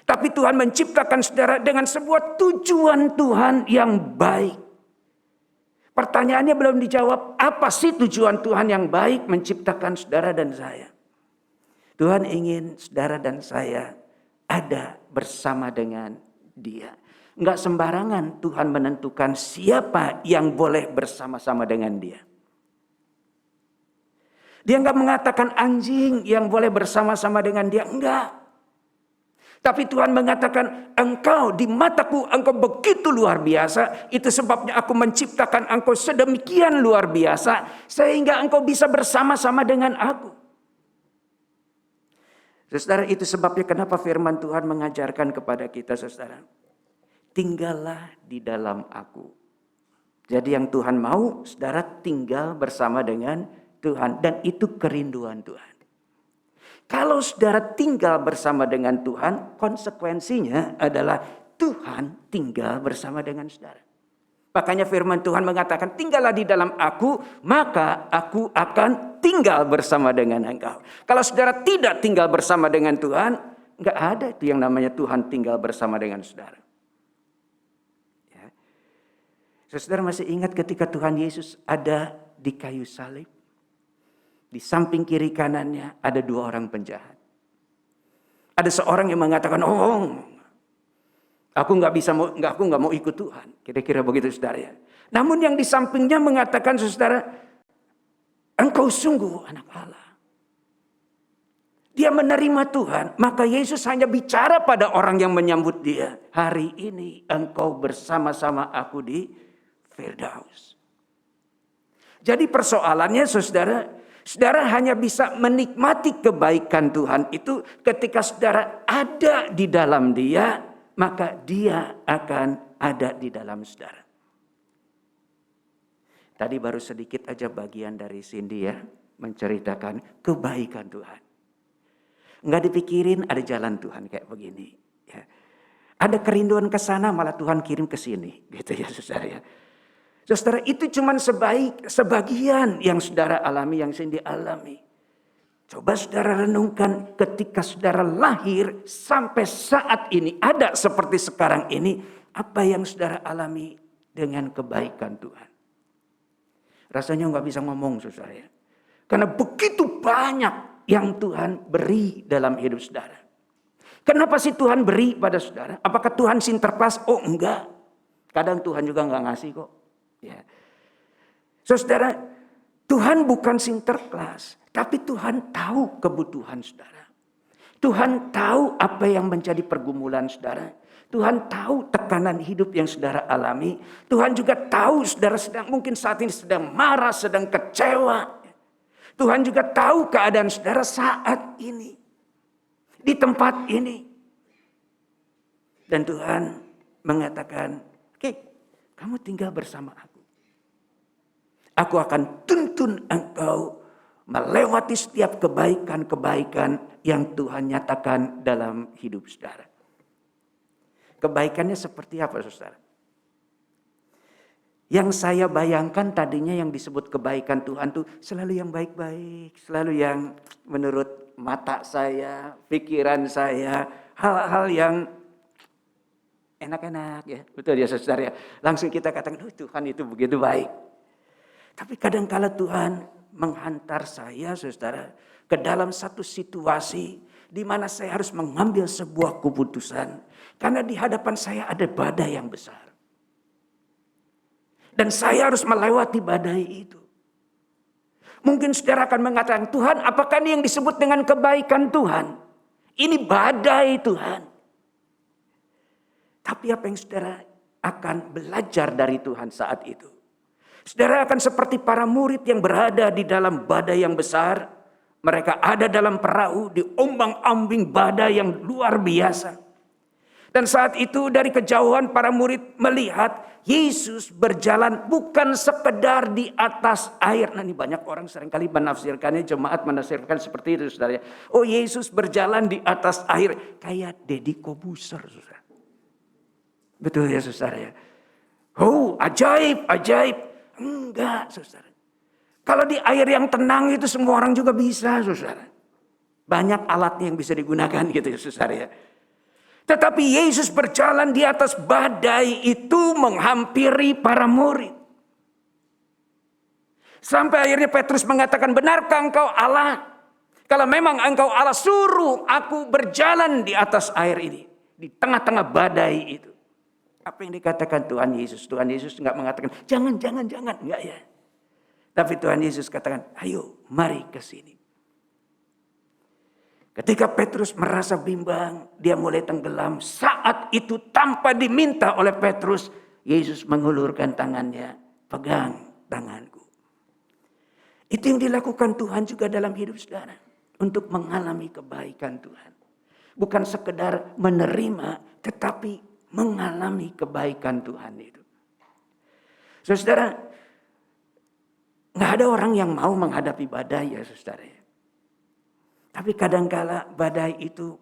[SPEAKER 4] Tapi Tuhan menciptakan saudara dengan sebuah tujuan Tuhan yang baik. Pertanyaannya belum dijawab. Apa sih tujuan Tuhan yang baik menciptakan saudara dan saya? Tuhan ingin saudara dan saya ada bersama dengan Dia. Enggak sembarangan Tuhan menentukan siapa yang boleh bersama-sama dengan Dia. Dia enggak mengatakan anjing yang boleh bersama-sama dengan Dia. Enggak. Tapi Tuhan mengatakan engkau di mataku engkau begitu luar biasa. Itu sebabnya aku menciptakan engkau sedemikian luar biasa. Sehingga engkau bisa bersama-sama dengan aku. Saudara itu sebabnya kenapa firman Tuhan mengajarkan kepada kita saudara. Tinggallah di dalam aku. Jadi yang Tuhan mau saudara tinggal bersama dengan Tuhan. Dan itu kerinduan Tuhan. Kalau saudara tinggal bersama dengan Tuhan, konsekuensinya adalah Tuhan tinggal bersama dengan saudara. Makanya firman Tuhan mengatakan, tinggallah di dalam aku, maka aku akan tinggal bersama dengan engkau. Kalau saudara tidak tinggal bersama dengan Tuhan, enggak ada itu yang namanya Tuhan tinggal bersama dengan saudara. Ya. Saudara masih ingat ketika Tuhan Yesus ada di kayu salib? Di samping kiri kanannya ada dua orang penjahat. Ada seorang yang mengatakan, aku nggak mau ikut Tuhan. Kira-kira begitu saudara ya. Namun yang di sampingnya mengatakan saudara, engkau sungguh anak Allah. Dia menerima Tuhan, maka Yesus hanya bicara pada orang yang menyambut dia. Hari ini engkau bersama-sama aku di Firdaus. Jadi persoalannya saudara, Saudara hanya bisa menikmati kebaikan Tuhan itu ketika saudara ada di dalam Dia, maka Dia akan ada di dalam saudara. Tadi baru sedikit aja bagian dari Cindy ya, menceritakan kebaikan Tuhan. Nggak dipikirin ada jalan Tuhan kayak begini. Ya. Ada kerinduan ke sana malah Tuhan kirim ke sini, gitu ya saudara ya. Saudara itu cuma sebagian yang saudara alami, yang Cindy alami. Coba saudara renungkan ketika saudara lahir sampai saat ini ada seperti sekarang ini, apa yang saudara alami dengan kebaikan Tuhan. Rasanya nggak bisa ngomong saudara ya. Karena begitu banyak yang Tuhan beri dalam hidup saudara. Kenapa sih Tuhan beri pada saudara? Apakah Tuhan sinterklas? Oh enggak. Kadang Tuhan juga nggak ngasih kok. Ya. Saudara, Tuhan bukan sinterklas. Tapi Tuhan tahu kebutuhan saudara. Tuhan tahu apa yang menjadi pergumulan saudara. Tuhan tahu tekanan hidup yang saudara alami. Tuhan juga tahu saudara mungkin saat ini sedang marah, sedang kecewa. Tuhan juga tahu keadaan saudara saat ini. Di tempat ini. Dan Tuhan mengatakan, oke, kamu tinggal bersama aku. Aku akan tuntun engkau melewati setiap kebaikan-kebaikan yang Tuhan nyatakan dalam hidup saudara. Kebaikannya seperti apa saudara? Yang saya bayangkan tadinya yang disebut kebaikan Tuhan tuh selalu yang baik-baik. Selalu yang menurut mata saya, pikiran saya, hal-hal yang enak-enak ya. Betul ya saudara ya. Langsung kita katakan, Tuhan itu begitu baik. Tapi kadang-kala Tuhan menghantar saya saudara ke dalam satu situasi di mana saya harus mengambil sebuah keputusan. Karena di hadapan saya ada badai yang besar. Dan saya harus melewati badai itu. Mungkin saudara akan mengatakan, Tuhan apakah ini yang disebut dengan kebaikan Tuhan? Ini badai Tuhan. Tapi apa yang saudara akan belajar dari Tuhan saat itu? Saudara akan seperti para murid yang berada di dalam badai yang besar. Mereka ada dalam perahu, diombang-ambing badai yang luar biasa. Dan saat itu dari kejauhan para murid melihat Yesus berjalan bukan sekedar di atas air. Nah ini banyak orang seringkali menafsirkannya, jemaat menafsirkan seperti itu saudara. Oh Yesus berjalan di atas air. Kayak Deddy Kobuser saudara. Betul ya saudara ya. Oh ajaib, ajaib. Enggak saudara. Kalau di air yang tenang itu semua orang juga bisa saudara. Banyak alatnya yang bisa digunakan gitu ya saudara ya. Tetapi Yesus berjalan di atas badai itu menghampiri para murid. Sampai akhirnya Petrus mengatakan, benarkah engkau Allah? Kalau memang engkau Allah, suruh aku berjalan di atas air ini. Di tengah-tengah badai itu. Apa yang dikatakan Tuhan Yesus? Tuhan Yesus enggak mengatakan, jangan. Enggak ya. Tapi Tuhan Yesus katakan, ayo mari ke sini. Ketika Petrus merasa bimbang, dia mulai tenggelam. Saat itu tanpa diminta oleh Petrus, Yesus mengulurkan tangannya. Pegang tanganku. Itu yang dilakukan Tuhan juga dalam hidup saudara. Untuk mengalami kebaikan Tuhan. Bukan sekedar menerima, tetapi mengalami kebaikan Tuhan itu. Saudara, nggak ada orang yang mau menghadapi badai ya saudara. Tapi kadangkala badai itu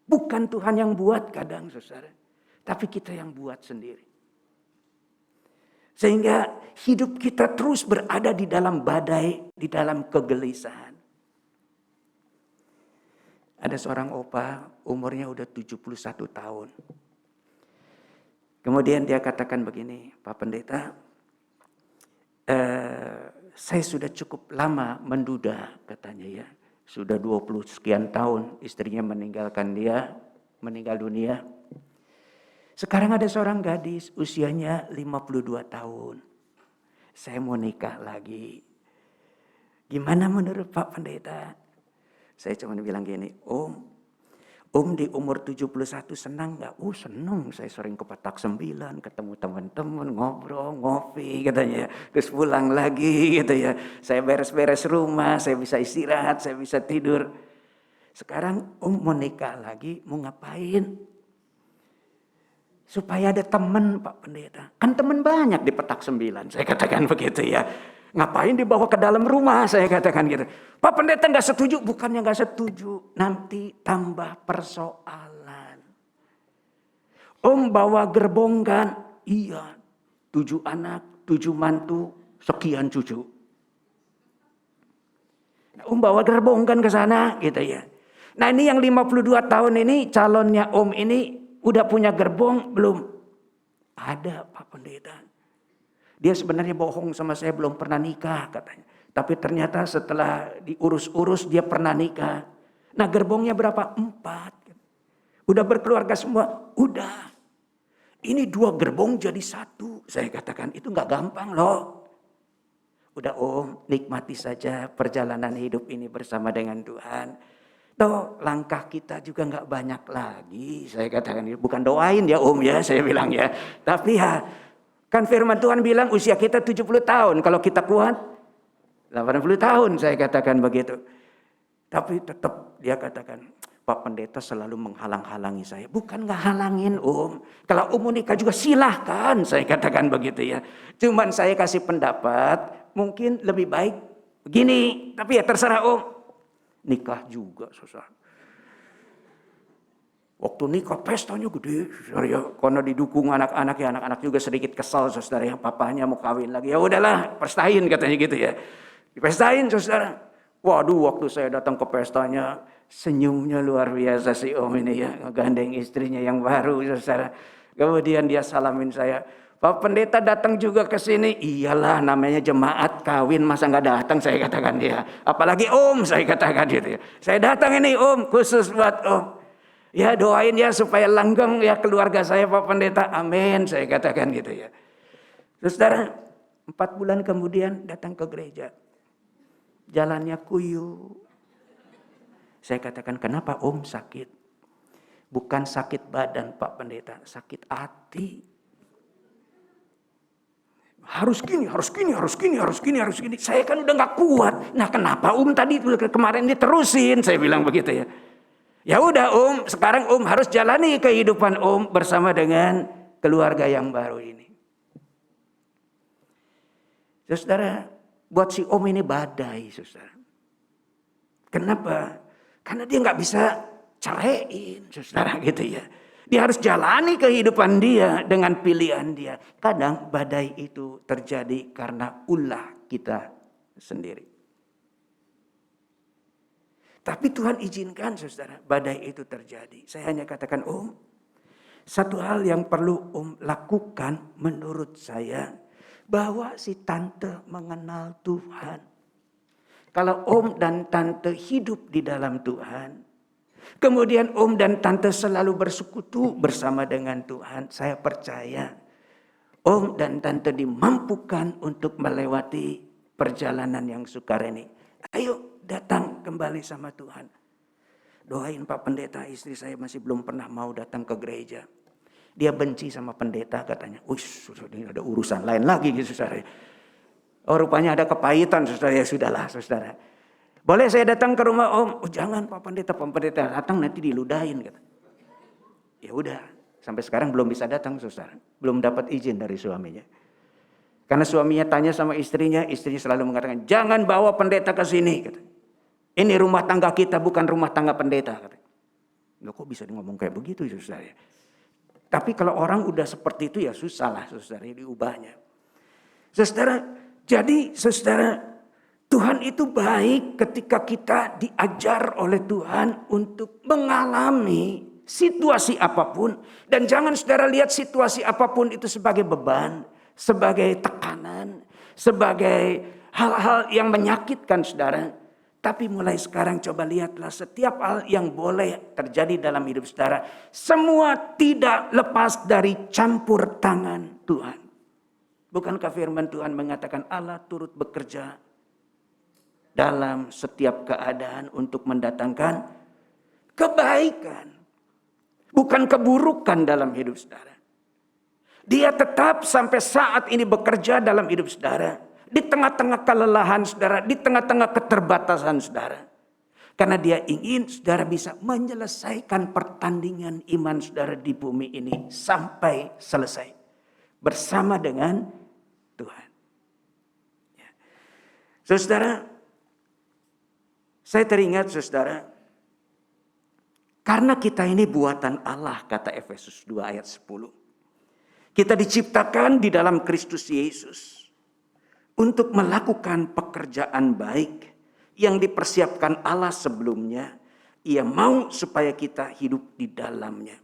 [SPEAKER 4] bukan Tuhan yang buat kadang saudara. Tapi kita yang buat sendiri. Sehingga hidup kita terus berada di dalam badai, di dalam kegelisahan. Ada seorang opa umurnya udah 71 tahun. Kemudian dia katakan begini, Pak Pendeta, saya sudah cukup lama menduda katanya ya. Sudah 20 sekian tahun istrinya meninggalkan dia, meninggal dunia. Sekarang ada seorang gadis usianya 52 tahun. Saya mau nikah lagi. Gimana menurut Pak Pendeta? Saya cuma bilang gini, Di umur 71 senang nggak? Senang. Saya sering ke Petak 9, ketemu teman-teman, ngobrol, ngopi katanya. Terus pulang lagi gitu ya. Saya beres-beres rumah, saya bisa istirahat, saya bisa tidur. Sekarang mau nikah lagi, mau ngapain? Supaya ada teman Pak Pendeta. Kan teman banyak di Petak 9, saya katakan begitu ya. Ngapain dibawa ke dalam rumah, saya katakan gitu. Pak Pendeta nggak setuju, bukannya nggak setuju. Nanti tambah persoalan. Bawa gerbong kan? Iya. 7 anak, 7 mantu, sekian cucu. Nah, bawa gerbong kan ke sana gitu ya. Nah ini yang 52 tahun ini, calonnya ini udah punya gerbong belum? Ada Pak Pendeta. Dia sebenarnya bohong sama saya, belum pernah nikah katanya. Tapi ternyata setelah diurus-urus dia pernah nikah. Nah gerbongnya berapa? 4. Udah berkeluarga semua? Udah. Ini 2 gerbong jadi 1. Saya katakan itu gak gampang loh. Udah nikmati saja perjalanan hidup ini bersama dengan Tuhan. Toh langkah kita juga gak banyak lagi. Saya katakan, bukan doain ya ya, saya bilang ya. Tapi ya, kan firman Tuhan bilang usia kita 70 tahun. Kalau kita kuat 80 tahun, saya katakan begitu. Tapi tetap dia katakan, Pak Pendeta selalu menghalang-halangi saya. Bukan gak halangin Kalau mau nikah juga silahkan, saya katakan begitu ya. Cuman saya kasih pendapat, mungkin lebih baik begini. Tapi ya terserah nikah juga susah. Waktu nikah pestanya gede, saudara ya. Karena didukung anak-anak ya, anak-anak juga sedikit kesal, saudara ya. Papanya mau kawin lagi, ya udahlah, pestain katanya gitu ya. Dipestain, saudara. Waduh, waktu saya datang ke pestanya, senyumnya luar biasa si ini ya, ngegandeng istrinya yang baru, saudara. Kemudian dia salamin saya. Pak Pendeta datang juga ke sini. Iyalah, namanya jemaat kawin, masa nggak datang, saya katakan dia. Apalagi saya katakan gitu ya. Saya datang ini khusus buat Ya doain ya supaya langgeng ya keluarga saya Pak Pendeta. Amin, saya katakan gitu ya. Terus saudara, 4 bulan kemudian datang ke gereja. Jalannya kuyup. Saya katakan, kenapa sakit? Bukan sakit badan Pak Pendeta, sakit hati. Harus gini. Saya kan udah gak kuat. Nah kenapa tadi kemarin diterusin, saya bilang begitu ya. Ya udah sekarang harus jalani kehidupan bersama dengan keluarga yang baru ini. Saudara, buat si ini badai, saudara. Kenapa? Karena dia nggak bisa ceraiin, saudara gitu ya. Dia harus jalani kehidupan dia dengan pilihan dia. Kadang badai itu terjadi karena ulah kita sendiri. Tapi Tuhan izinkan saudara, badai itu terjadi. Saya hanya katakan satu hal yang perlu lakukan menurut saya, bahwa si tante mengenal Tuhan. Kalau dan tante hidup di dalam Tuhan, kemudian dan tante selalu bersekutu bersama dengan Tuhan, saya percaya dan tante dimampukan untuk melewati perjalanan yang sukar ini. Ayo datang kembali sama Tuhan. Doain Pak Pendeta, istri saya masih belum pernah mau datang ke gereja. Dia benci sama pendeta katanya. Ini ada urusan lain lagi gitu saudara. Rupanya ada kepahitan saudara. Ya sudahlah saudara. Boleh saya datang ke rumah jangan Pak Pendeta datang nanti diludahin kata. Ya udah, sampai sekarang belum bisa datang saudara. Belum dapat izin dari suaminya. Karena suaminya tanya sama istrinya selalu mengatakan, jangan bawa pendeta ke sini kata. Ini rumah tangga kita, bukan rumah tangga pendeta. Loh kok bisa ngomong kayak begitu saudara? Tapi kalau orang udah seperti itu ya susah lah saudara diubahnya. Saudara, jadi saudara, Tuhan itu baik ketika kita diajar oleh Tuhan untuk mengalami situasi apapun. Dan jangan saudara lihat situasi apapun itu sebagai beban, sebagai tekanan, sebagai hal-hal yang menyakitkan saudara. Tapi mulai sekarang coba lihatlah setiap hal yang boleh terjadi dalam hidup saudara. Semua tidak lepas dari campur tangan Tuhan. Bukankah firman Tuhan mengatakan Allah turut bekerja dalam setiap keadaan untuk mendatangkan kebaikan bukan keburukan dalam hidup saudara. Dia tetap sampai saat ini bekerja dalam hidup saudara. Di tengah-tengah kelelahan saudara, di tengah-tengah keterbatasan saudara. Karena dia ingin saudara bisa menyelesaikan pertandingan iman saudara di bumi ini sampai selesai. Bersama dengan Tuhan. Ya. Saudara, saya teringat saudara, karena kita ini buatan Allah, kata Efesus 2 ayat 10. Kita diciptakan di dalam Kristus Yesus untuk melakukan pekerjaan baik yang dipersiapkan Allah sebelumnya. Ia mau supaya kita hidup di dalamnya.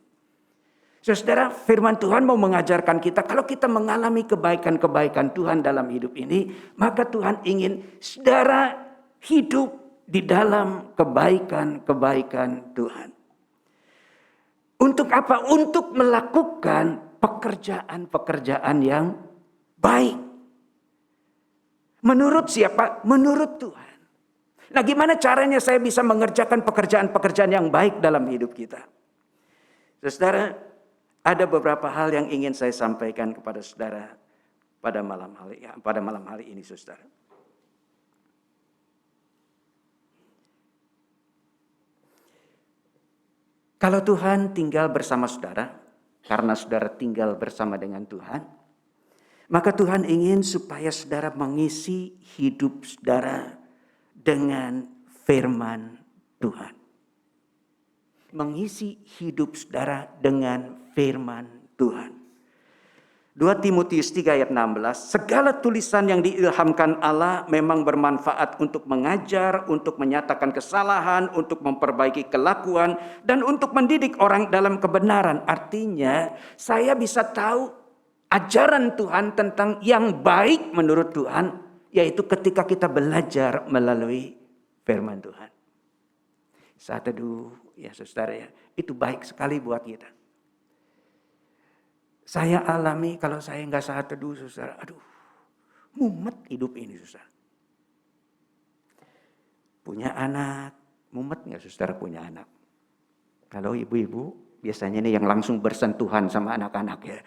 [SPEAKER 4] Saudara, firman Tuhan mau mengajarkan kita, kalau kita mengalami kebaikan-kebaikan Tuhan dalam hidup ini, maka Tuhan ingin saudara hidup di dalam kebaikan-kebaikan Tuhan. Untuk apa? Untuk melakukan pekerjaan-pekerjaan yang baik. Menurut siapa? Menurut Tuhan. Nah, gimana caranya saya bisa mengerjakan pekerjaan-pekerjaan yang baik dalam hidup kita? Saudara, ada beberapa hal yang ingin saya sampaikan kepada saudara pada malam hari ini, saudara. Kalau Tuhan tinggal bersama saudara, karena saudara tinggal bersama dengan Tuhan, maka Tuhan ingin supaya saudara mengisi hidup saudara dengan firman Tuhan. Mengisi hidup saudara dengan firman Tuhan. 2 Timotius 3 ayat 16, segala tulisan yang diilhamkan Allah memang bermanfaat untuk mengajar, untuk menyatakan kesalahan, untuk memperbaiki kelakuan, dan untuk mendidik orang dalam kebenaran. Artinya, saya bisa tahu ajaran Tuhan tentang yang baik menurut Tuhan, yaitu ketika kita belajar melalui firman Tuhan. Saat teduh, ya saudara ya, itu baik sekali buat kita. Saya alami kalau saya nggak saat teduh, saudara, mumet hidup ini, saudara. Punya anak, mumet nggak saudara punya anak? Kalau ibu-ibu, biasanya nih yang langsung bersentuhan sama anak-anak ya.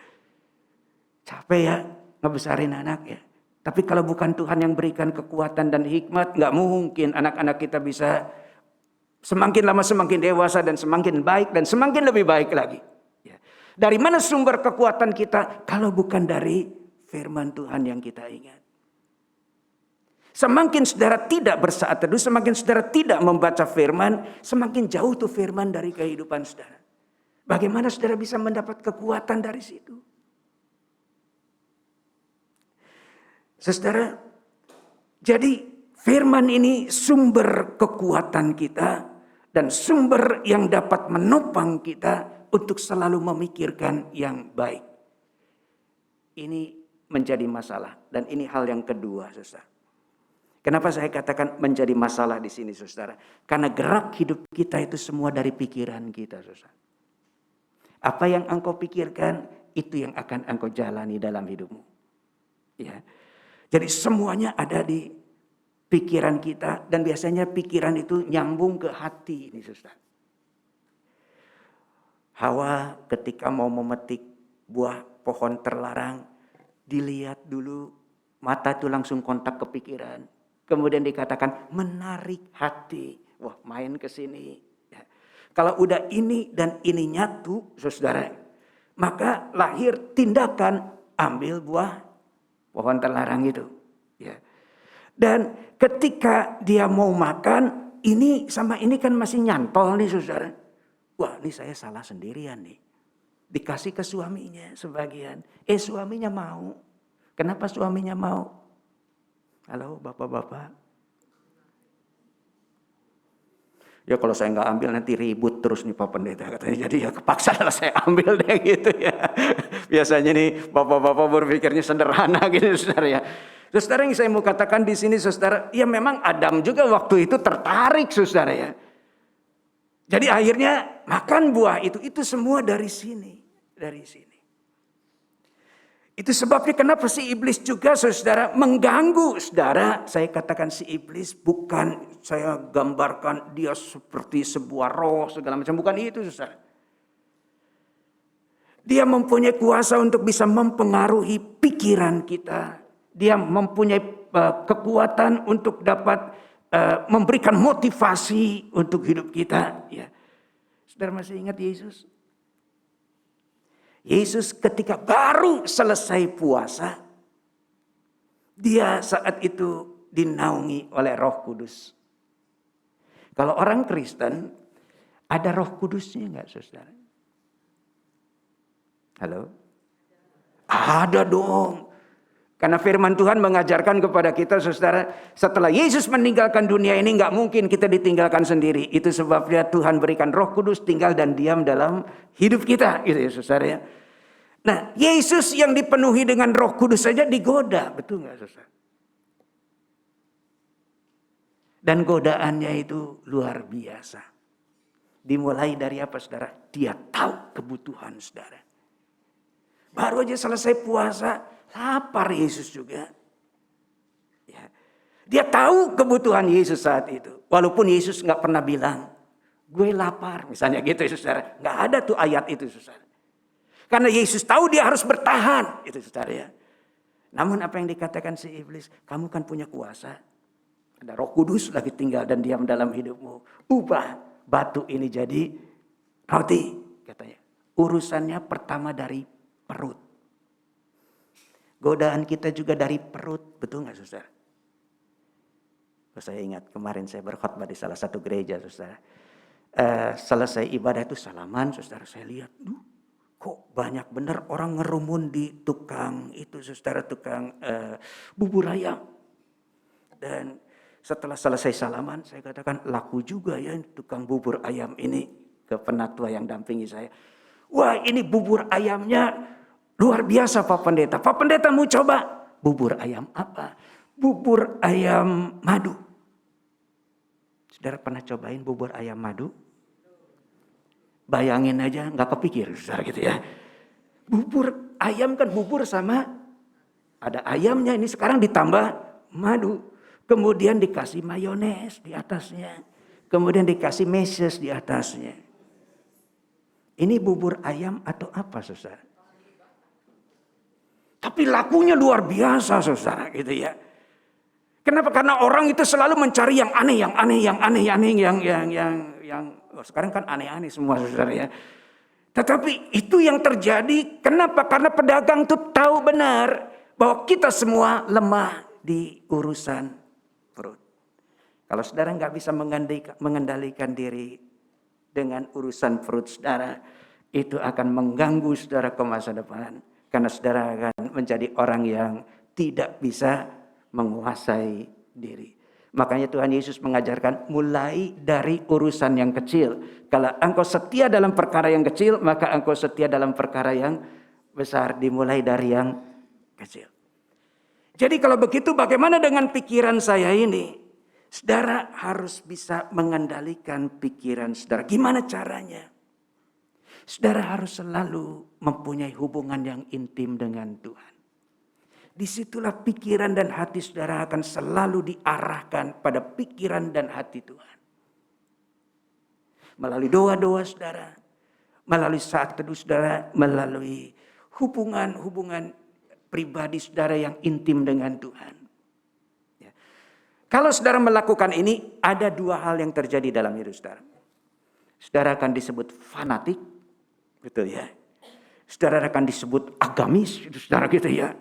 [SPEAKER 4] Capek ya, ngebesarin anak ya. Tapi kalau bukan Tuhan yang berikan kekuatan dan hikmat, nggak mungkin anak-anak kita bisa semakin lama semakin dewasa dan semakin baik dan semakin lebih baik lagi. Dari mana sumber kekuatan kita kalau bukan dari firman Tuhan yang kita ingat? Semakin saudara tidak bersaat teduh, semakin saudara tidak membaca firman, semakin jauh tuh firman dari kehidupan saudara. Bagaimana saudara bisa mendapat kekuatan dari situ? Saudara, jadi firman ini sumber kekuatan kita dan sumber yang dapat menopang kita untuk selalu memikirkan yang baik. Ini menjadi masalah. Dan ini hal yang kedua, saudara. Kenapa saya katakan menjadi masalah di sini, saudara? Karena gerak hidup kita itu semua dari pikiran kita, saudara. Apa yang engkau pikirkan, itu yang akan engkau jalani dalam hidupmu. Ya. Jadi semuanya ada di pikiran kita. Dan biasanya pikiran itu nyambung ke hati ini, saudara. Hawa ketika mau memetik buah pohon terlarang, dilihat dulu, mata itu langsung kontak ke pikiran. Kemudian dikatakan menarik hati. Wah, main ke sini. Ya. Kalau udah ini dan ini nyatu, saudara, maka lahir tindakan ambil buah pohon terlarang itu. Ya. Dan ketika dia mau makan, ini sama ini kan masih nyantol nih, saudara. Wah, ini saya salah sendirian nih. Dikasih ke suaminya sebagian. Suaminya mau. Kenapa suaminya mau? Halo bapak-bapak. Ya kalau saya nggak ambil nanti ribut terus nih Pak Pendeta katanya. Jadi ya kepaksa lah saya ambil deh gitu ya. Biasanya nih bapak-bapak berpikirnya sederhana gitu saudara ya. Saudara, yang saya mau katakan di sini saudara. Ya memang Adam juga waktu itu tertarik saudara ya. Jadi akhirnya makan buah itu semua dari sini. Dari sini. Itu sebabnya kenapa si iblis juga saudara mengganggu saudara. Saya katakan si iblis bukan saya gambarkan dia seperti sebuah roh segala macam. Bukan itu saudara. Dia mempunyai kuasa untuk bisa mempengaruhi pikiran kita. Dia mempunyai kekuatan untuk dapat memberikan motivasi untuk hidup kita. Ya. Saudara masih ingat Yesus? Yesus ketika baru selesai puasa, dia saat itu dinaungi oleh Roh Kudus. Kalau orang Kristen, ada Roh Kudusnya enggak, saudara? Halo? Ada dong. Karena firman Tuhan mengajarkan kepada kita, saudara, setelah Yesus meninggalkan dunia ini, enggak mungkin kita ditinggalkan sendiri. Itu sebabnya Tuhan berikan Roh Kudus tinggal dan diam dalam hidup kita. Gitu ya, saudara ya. Nah, Yesus yang dipenuhi dengan Roh Kudus saja digoda. Betul enggak, saudara? Dan godaannya itu luar biasa. Dimulai dari apa, saudara? Dia tahu kebutuhan saudara. Baru aja selesai puasa, lapar Yesus juga. Ya. Dia tahu kebutuhan Yesus saat itu. Walaupun Yesus nggak pernah bilang, gue lapar. Misalnya gitu, saudara. Nggak ada tuh ayat itu, saudara. Karena Yesus tahu dia harus bertahan. Itu, saudara ya. Namun apa yang dikatakan si iblis, kamu kan punya kuasa. Ada Roh Kudus lagi tinggal dan diam dalam hidupmu. Ubah batu ini jadi roti, katanya. Urusannya pertama dari perut. Godaan kita juga dari perut, betul nggak, saudara? Saya ingat kemarin saya berkhotbah di salah satu gereja, saudara. Selesai ibadah itu salaman, saudara. Saya lihat, kok banyak benar orang ngerumun di tukang itu, saudara, tukang bubur ayam. Dan setelah selesai salaman, saya katakan laku juga ya tukang bubur ayam ini, ke penatua yang dampingi saya. Wah, ini bubur ayamnya luar biasa Pak Pendeta. Pak Pendeta mau coba bubur ayam apa? Bubur ayam madu. Saudara pernah cobain bubur ayam madu? Bayangin aja, nggak kepikir, saudara, gitu ya. Bubur ayam kan bubur sama ada ayamnya, ini sekarang ditambah madu. Kemudian dikasih mayones di atasnya. Kemudian dikasih meses di atasnya. Ini bubur ayam atau apa, saudara? Tapi lakunya luar biasa, saudara, gitu ya. Kenapa? Karena orang itu selalu mencari yang aneh, sekarang kan aneh-aneh semua, saudara ya. Tetapi itu yang terjadi. Kenapa? Karena pedagang itu tahu benar bahwa kita semua lemah di urusan perut. Kalau saudara nggak bisa mengendalikan diri dengan urusan perut saudara, itu akan mengganggu saudara ke masa depan. Karena saudara akan menjadi orang yang tidak bisa menguasai diri. Makanya Tuhan Yesus mengajarkan mulai dari urusan yang kecil. Kalau engkau setia dalam perkara yang kecil, maka engkau setia dalam perkara yang besar. Dimulai dari yang kecil. Jadi kalau begitu bagaimana dengan pikiran saya ini? Saudara harus bisa mengendalikan pikiran saudara. Gimana caranya? Saudara harus selalu mempunyai hubungan yang intim dengan Tuhan. Disitulah pikiran dan hati saudara akan selalu diarahkan pada pikiran dan hati Tuhan. Melalui doa-doa saudara, melalui saat teduh saudara, melalui hubungan-hubungan pribadi saudara yang intim dengan Tuhan. Ya. Kalau saudara melakukan ini, ada dua hal yang terjadi dalam hidup saudara. Saudara akan disebut fanatik, betul ya. Saudara akan disebut agamis, saudara gitu ya.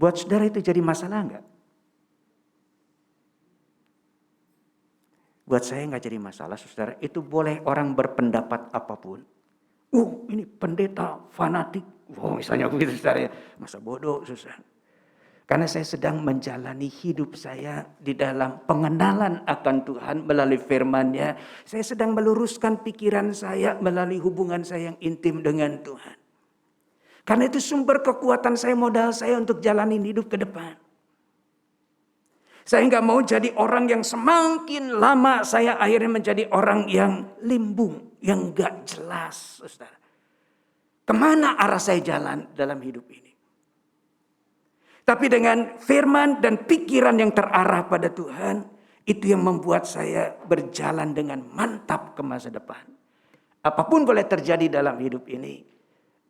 [SPEAKER 4] Buat saudara itu jadi masalah enggak? Buat saya enggak jadi masalah, saudara. Itu boleh orang berpendapat apapun. Ini pendeta fanatik. Misalnya begitu, saudara ya. Masa bodoh, saudara. Karena saya sedang menjalani hidup saya di dalam pengenalan akan Tuhan melalui firman-Nya. Saya sedang meluruskan pikiran saya melalui hubungan saya yang intim dengan Tuhan. Karena itu sumber kekuatan saya, modal saya untuk jalanin hidup ke depan. Saya nggak mau jadi orang yang semakin lama saya akhirnya menjadi orang yang limbung, yang nggak jelas, saudara. Kemana arah saya jalan dalam hidup ini? Tapi dengan firman dan pikiran yang terarah pada Tuhan, itu yang membuat saya berjalan dengan mantap ke masa depan. Apapun boleh terjadi dalam hidup ini,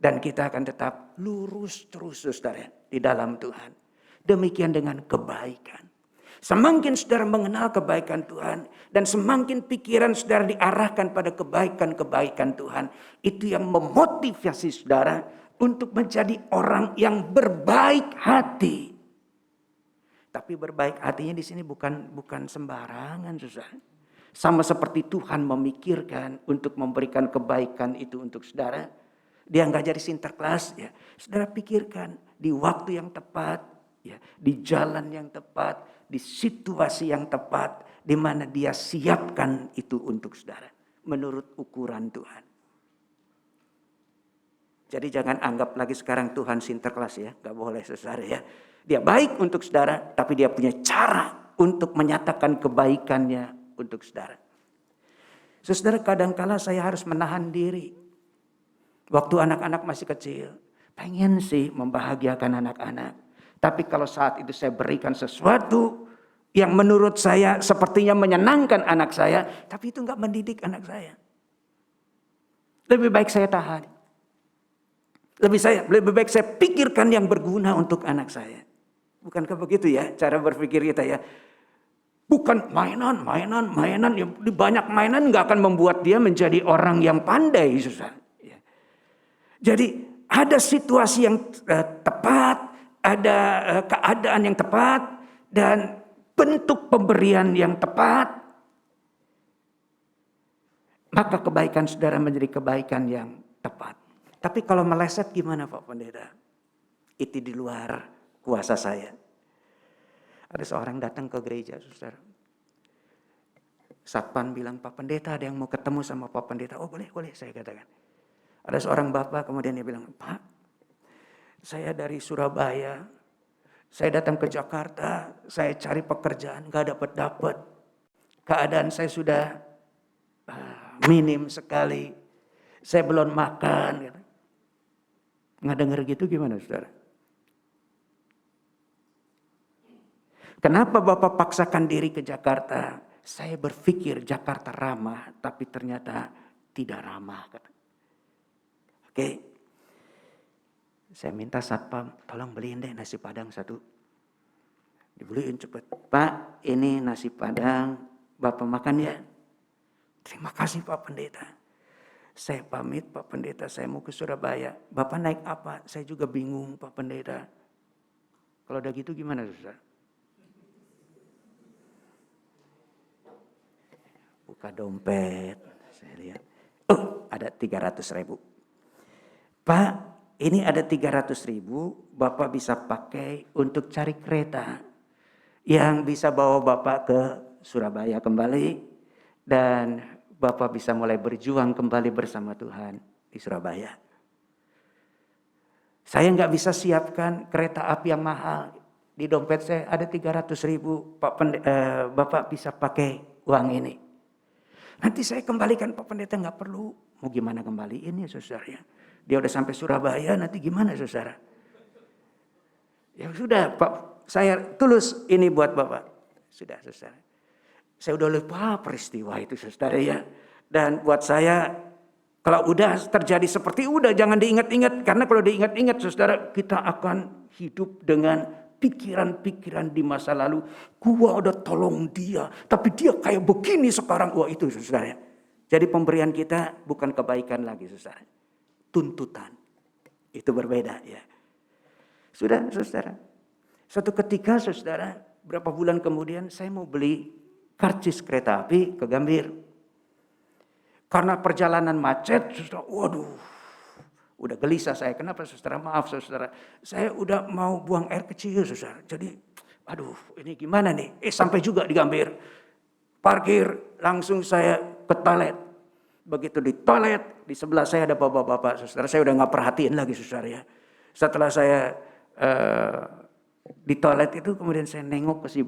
[SPEAKER 4] Dan kita akan tetap lurus terus saudara di dalam Tuhan. Demikian dengan kebaikan. Semakin saudara mengenal kebaikan Tuhan dan semakin pikiran saudara diarahkan pada kebaikan-kebaikan Tuhan, itu yang memotivasi saudara untuk menjadi orang yang berbaik hati. Tapi berbaik hatinya di sini bukan sembarangan, saudara. Sama seperti Tuhan memikirkan untuk memberikan kebaikan itu untuk saudara. Dia nggak jadi sinterklas, ya. Saudara pikirkan di waktu yang tepat, ya, di jalan yang tepat, di situasi yang tepat, di mana dia siapkan itu untuk saudara menurut ukuran Tuhan. Jadi jangan anggap lagi sekarang Tuhan sinterklas, ya, nggak boleh saudara, ya. Dia baik untuk saudara, tapi dia punya cara untuk menyatakan kebaikannya untuk saudara. Saudara, kadangkala saya harus menahan diri. Waktu anak-anak masih kecil, pengen sih membahagiakan anak-anak. Tapi kalau saat itu saya berikan sesuatu yang menurut saya sepertinya menyenangkan anak saya, tapi itu nggak mendidik anak saya. Lebih baik saya tahan. Lebih baik saya pikirkan yang berguna untuk anak saya. Bukankah begitu ya cara berpikir kita, ya? Bukan mainan. Banyak mainan nggak akan membuat dia menjadi orang yang pandai, susah. Jadi ada situasi yang tepat, ada keadaan yang tepat, dan bentuk pemberian yang tepat. Maka kebaikan saudara menjadi kebaikan yang tepat. Tapi kalau meleset gimana Pak Pendeta? Itu di luar kuasa saya. Ada seorang datang ke gereja, saudara. Satpam bilang, Pak Pendeta ada yang mau ketemu sama Pak Pendeta. Oh boleh, saya katakan. Ada seorang bapak kemudian dia bilang, Pak, saya dari Surabaya, saya datang ke Jakarta, saya cari pekerjaan, gak dapat. Keadaan saya sudah minim sekali, saya belum makan. Nggak dengar gitu gimana saudara? Kenapa Bapak paksakan diri ke Jakarta? Saya berpikir Jakarta ramah, tapi ternyata tidak ramah. Oke, saya minta satpam, tolong beliin deh nasi padang 1. Dibeliin cepet. Pak, ini nasi padang, Bapak makan ya. Terima kasih Pak Pendeta. Saya pamit Pak Pendeta, saya mau ke Surabaya. Bapak naik apa? Saya juga bingung Pak Pendeta. Kalau udah gitu gimana saudara? Buka dompet, saya lihat. Oh, ada 300.000. Pak, ini ada 300.000, Bapak bisa pakai untuk cari kereta yang bisa bawa Bapak ke Surabaya kembali, dan Bapak bisa mulai berjuang kembali bersama Tuhan di Surabaya. Saya nggak bisa siapkan kereta api yang mahal. Di dompet saya ada 300.000, Bapak bisa pakai uang ini. Nanti saya kembalikan Pak Pendeta, nggak perlu. Mau gimana kembaliin ya saudara ya? Dia udah sampai Surabaya, nanti gimana saudara? Ya sudah Pak, saya tulus ini buat Bapak. Sudah saudara. Saya udah lupa peristiwa itu saudara ya. Dan buat saya, kalau udah terjadi seperti udah jangan diingat-ingat. Karena kalau diingat-ingat saudara, kita akan hidup dengan pikiran-pikiran di masa lalu. Gua udah tolong dia, tapi dia kayak begini sekarang. Wah itu saudara. Jadi pemberian kita bukan kebaikan lagi saudara. Tuntutan. Itu berbeda ya. Sudah saudara. Suatu ketika saudara, berapa bulan kemudian saya mau beli karcis kereta api ke Gambir. Karena perjalanan macet, saudara, waduh. Udah gelisah saya. Kenapa saudara? Maaf saudara. Saya udah mau buang air kecil saudara. Jadi aduh ini gimana nih. Sampai juga di Gambir. Parkir, langsung saya ke toilet. Begitu di toilet, di sebelah saya ada bapak-bapak saudara. Saya udah gak perhatiin lagi saudara ya. Setelah saya di toilet itu kemudian saya nengok ke si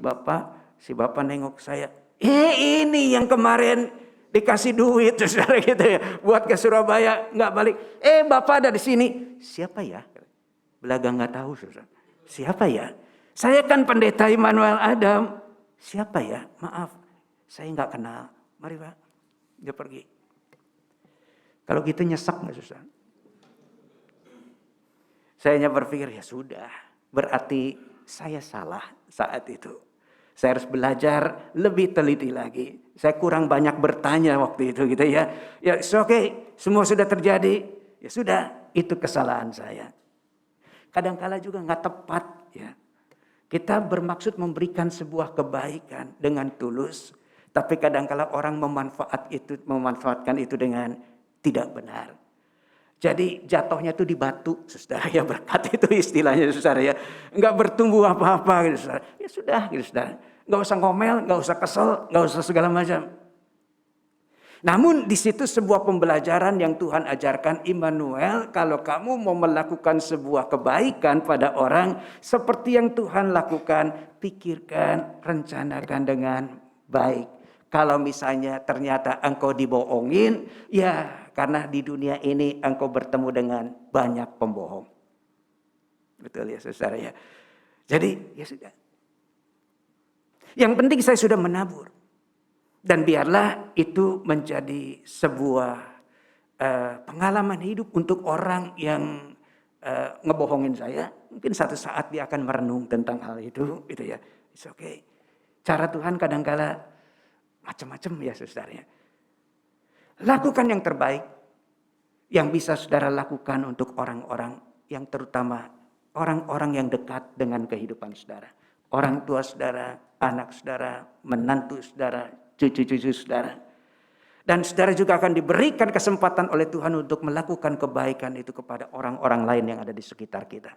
[SPEAKER 4] bapak nengok saya. Ini yang kemarin dikasih duit saudara gitu ya. Buat ke Surabaya gak balik. Bapak ada di sini. Siapa ya? Belaga gak tahu saudara. Siapa ya? Saya kan pendeta Immanuel Adam. Siapa ya? Maaf. Saya gak kenal. Mari Pak. Dia pergi. Kalau gitu nyesek gak susah? Saya hanya berpikir, ya sudah, berarti saya salah saat itu. Saya harus belajar lebih teliti lagi. Saya kurang banyak bertanya waktu itu gitu ya. Ya oke, semua sudah terjadi. Ya sudah, itu kesalahan saya. Kadang-kala juga nggak tepat ya. Kita bermaksud memberikan sebuah kebaikan dengan tulus, tapi kadang-kala orang memanfaatkan itu dengan tidak benar. Jadi jatuhnya itu di batu, saudara ya, berkat itu istilahnya saudara ya. Enggak bertumbuh apa-apa gitu saudara. Ya sudah gitu saudara. Enggak usah ngomel, enggak usah kesel, enggak usah segala macam. Namun di situ sebuah pembelajaran yang Tuhan ajarkan, Immanuel, kalau kamu mau melakukan sebuah kebaikan pada orang seperti yang Tuhan lakukan, pikirkan, rencanakan dengan baik. Kalau misalnya ternyata engkau dibohongin, ya karena di dunia ini engkau bertemu dengan banyak pembohong. Betul ya saudara ya. Jadi ya sudah. Yang penting saya sudah menabur. Dan biarlah itu menjadi sebuah pengalaman hidup untuk orang yang ngebohongin saya. Mungkin satu saat dia akan merenung tentang hal itu, gitu ya. It's okay. Cara Tuhan kadang-kala macam-macam ya saudara. Lakukan yang terbaik yang bisa saudara lakukan untuk orang-orang yang terutama orang-orang yang dekat dengan kehidupan saudara. Orang tua saudara, anak saudara, menantu saudara, cucu-cucu saudara. Dan saudara juga akan diberikan kesempatan oleh Tuhan untuk melakukan kebaikan itu kepada orang-orang lain yang ada di sekitar kita.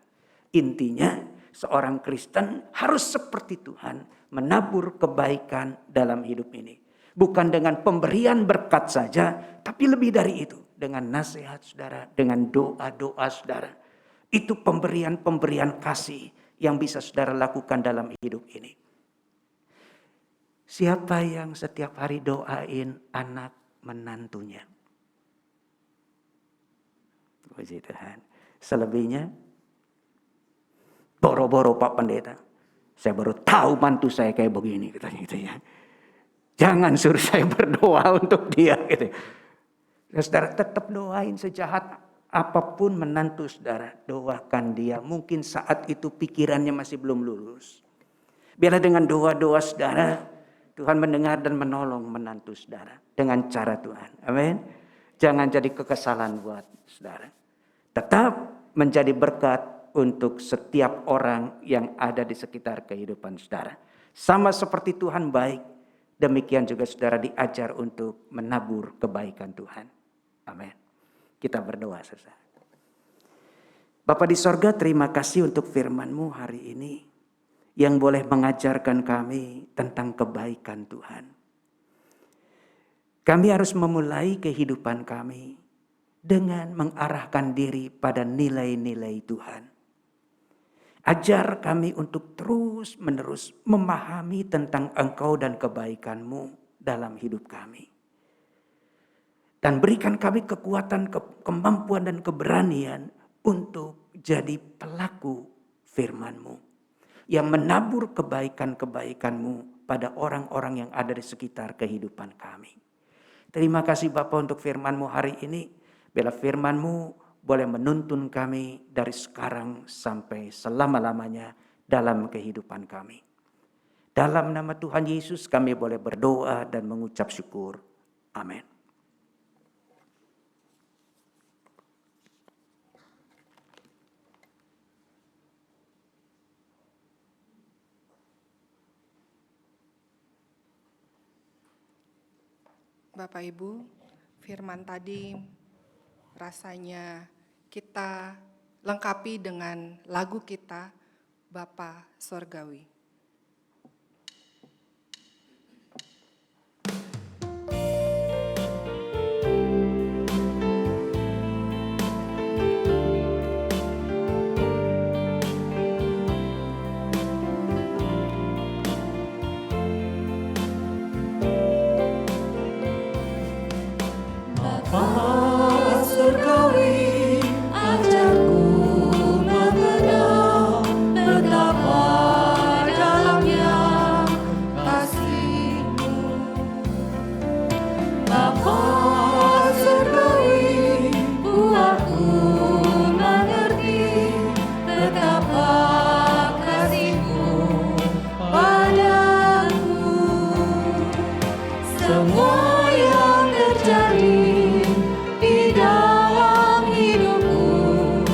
[SPEAKER 4] Intinya seorang Kristen harus seperti Tuhan menabur kebaikan dalam hidup ini. Bukan dengan pemberian berkat saja, tapi lebih dari itu. Dengan nasihat saudara, dengan doa-doa saudara. Itu pemberian-pemberian kasih yang bisa saudara lakukan dalam hidup ini. Siapa yang setiap hari doain anak menantunya? Puji Tuhan. Selebihnya, boro-boro Pak Pendeta. Saya baru tahu mantu saya kayak begini, katanya gitu ya. Jangan suruh saya berdoa untuk dia. Gitu. Saudara tetap doain sejahat apapun menantu saudara. Doakan dia. Mungkin saat itu pikirannya masih belum lulus. Biarlah dengan doa-doa saudara, Tuhan mendengar dan menolong menantu saudara. Dengan cara Tuhan. Amin. Jangan jadi kekesalan buat saudara. Tetap menjadi berkat untuk setiap orang yang ada di sekitar kehidupan saudara. Sama seperti Tuhan baik. Demikian juga saudara diajar untuk menabur kebaikan Tuhan. Amin. Kita berdoa saudara. Bapa di sorga, terima kasih untuk firman-Mu hari ini. Yang boleh mengajarkan kami tentang kebaikan Tuhan. Kami harus memulai kehidupan kami dengan mengarahkan diri pada nilai-nilai Tuhan. Ajar kami untuk terus menerus memahami tentang Engkau dan kebaikan-Mu dalam hidup kami. Dan berikan kami kekuatan, kemampuan dan keberanian untuk jadi pelaku firman-Mu. Yang menabur kebaikan-kebaikan-Mu pada orang-orang yang ada di sekitar kehidupan kami. Terima kasih Bapa untuk firman-Mu hari ini. Bila firman-Mu boleh menuntun kami dari sekarang sampai selama-lamanya dalam kehidupan kami. Dalam nama Tuhan Yesus kami boleh berdoa dan mengucap syukur. Amin.
[SPEAKER 2] Bapak Ibu, firman tadi rasanya kita lengkapi dengan lagu kita, Bapa Sorgawi.
[SPEAKER 5] Ajarku mengenal betapa semua yang terjadi di dalam hidupku.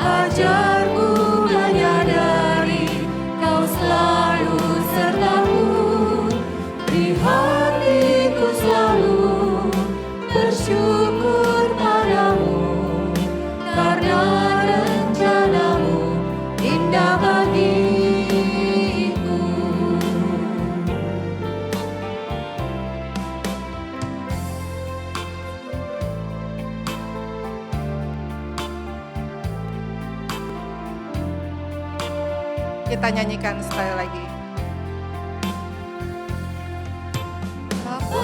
[SPEAKER 5] Ajarku menyadari Kau selalu sertaku, di hatiku selalu bersyukur padamu, karena rencanamu indah bagiku.
[SPEAKER 2] Kita nyanyikan sekali lagi.
[SPEAKER 5] Bapa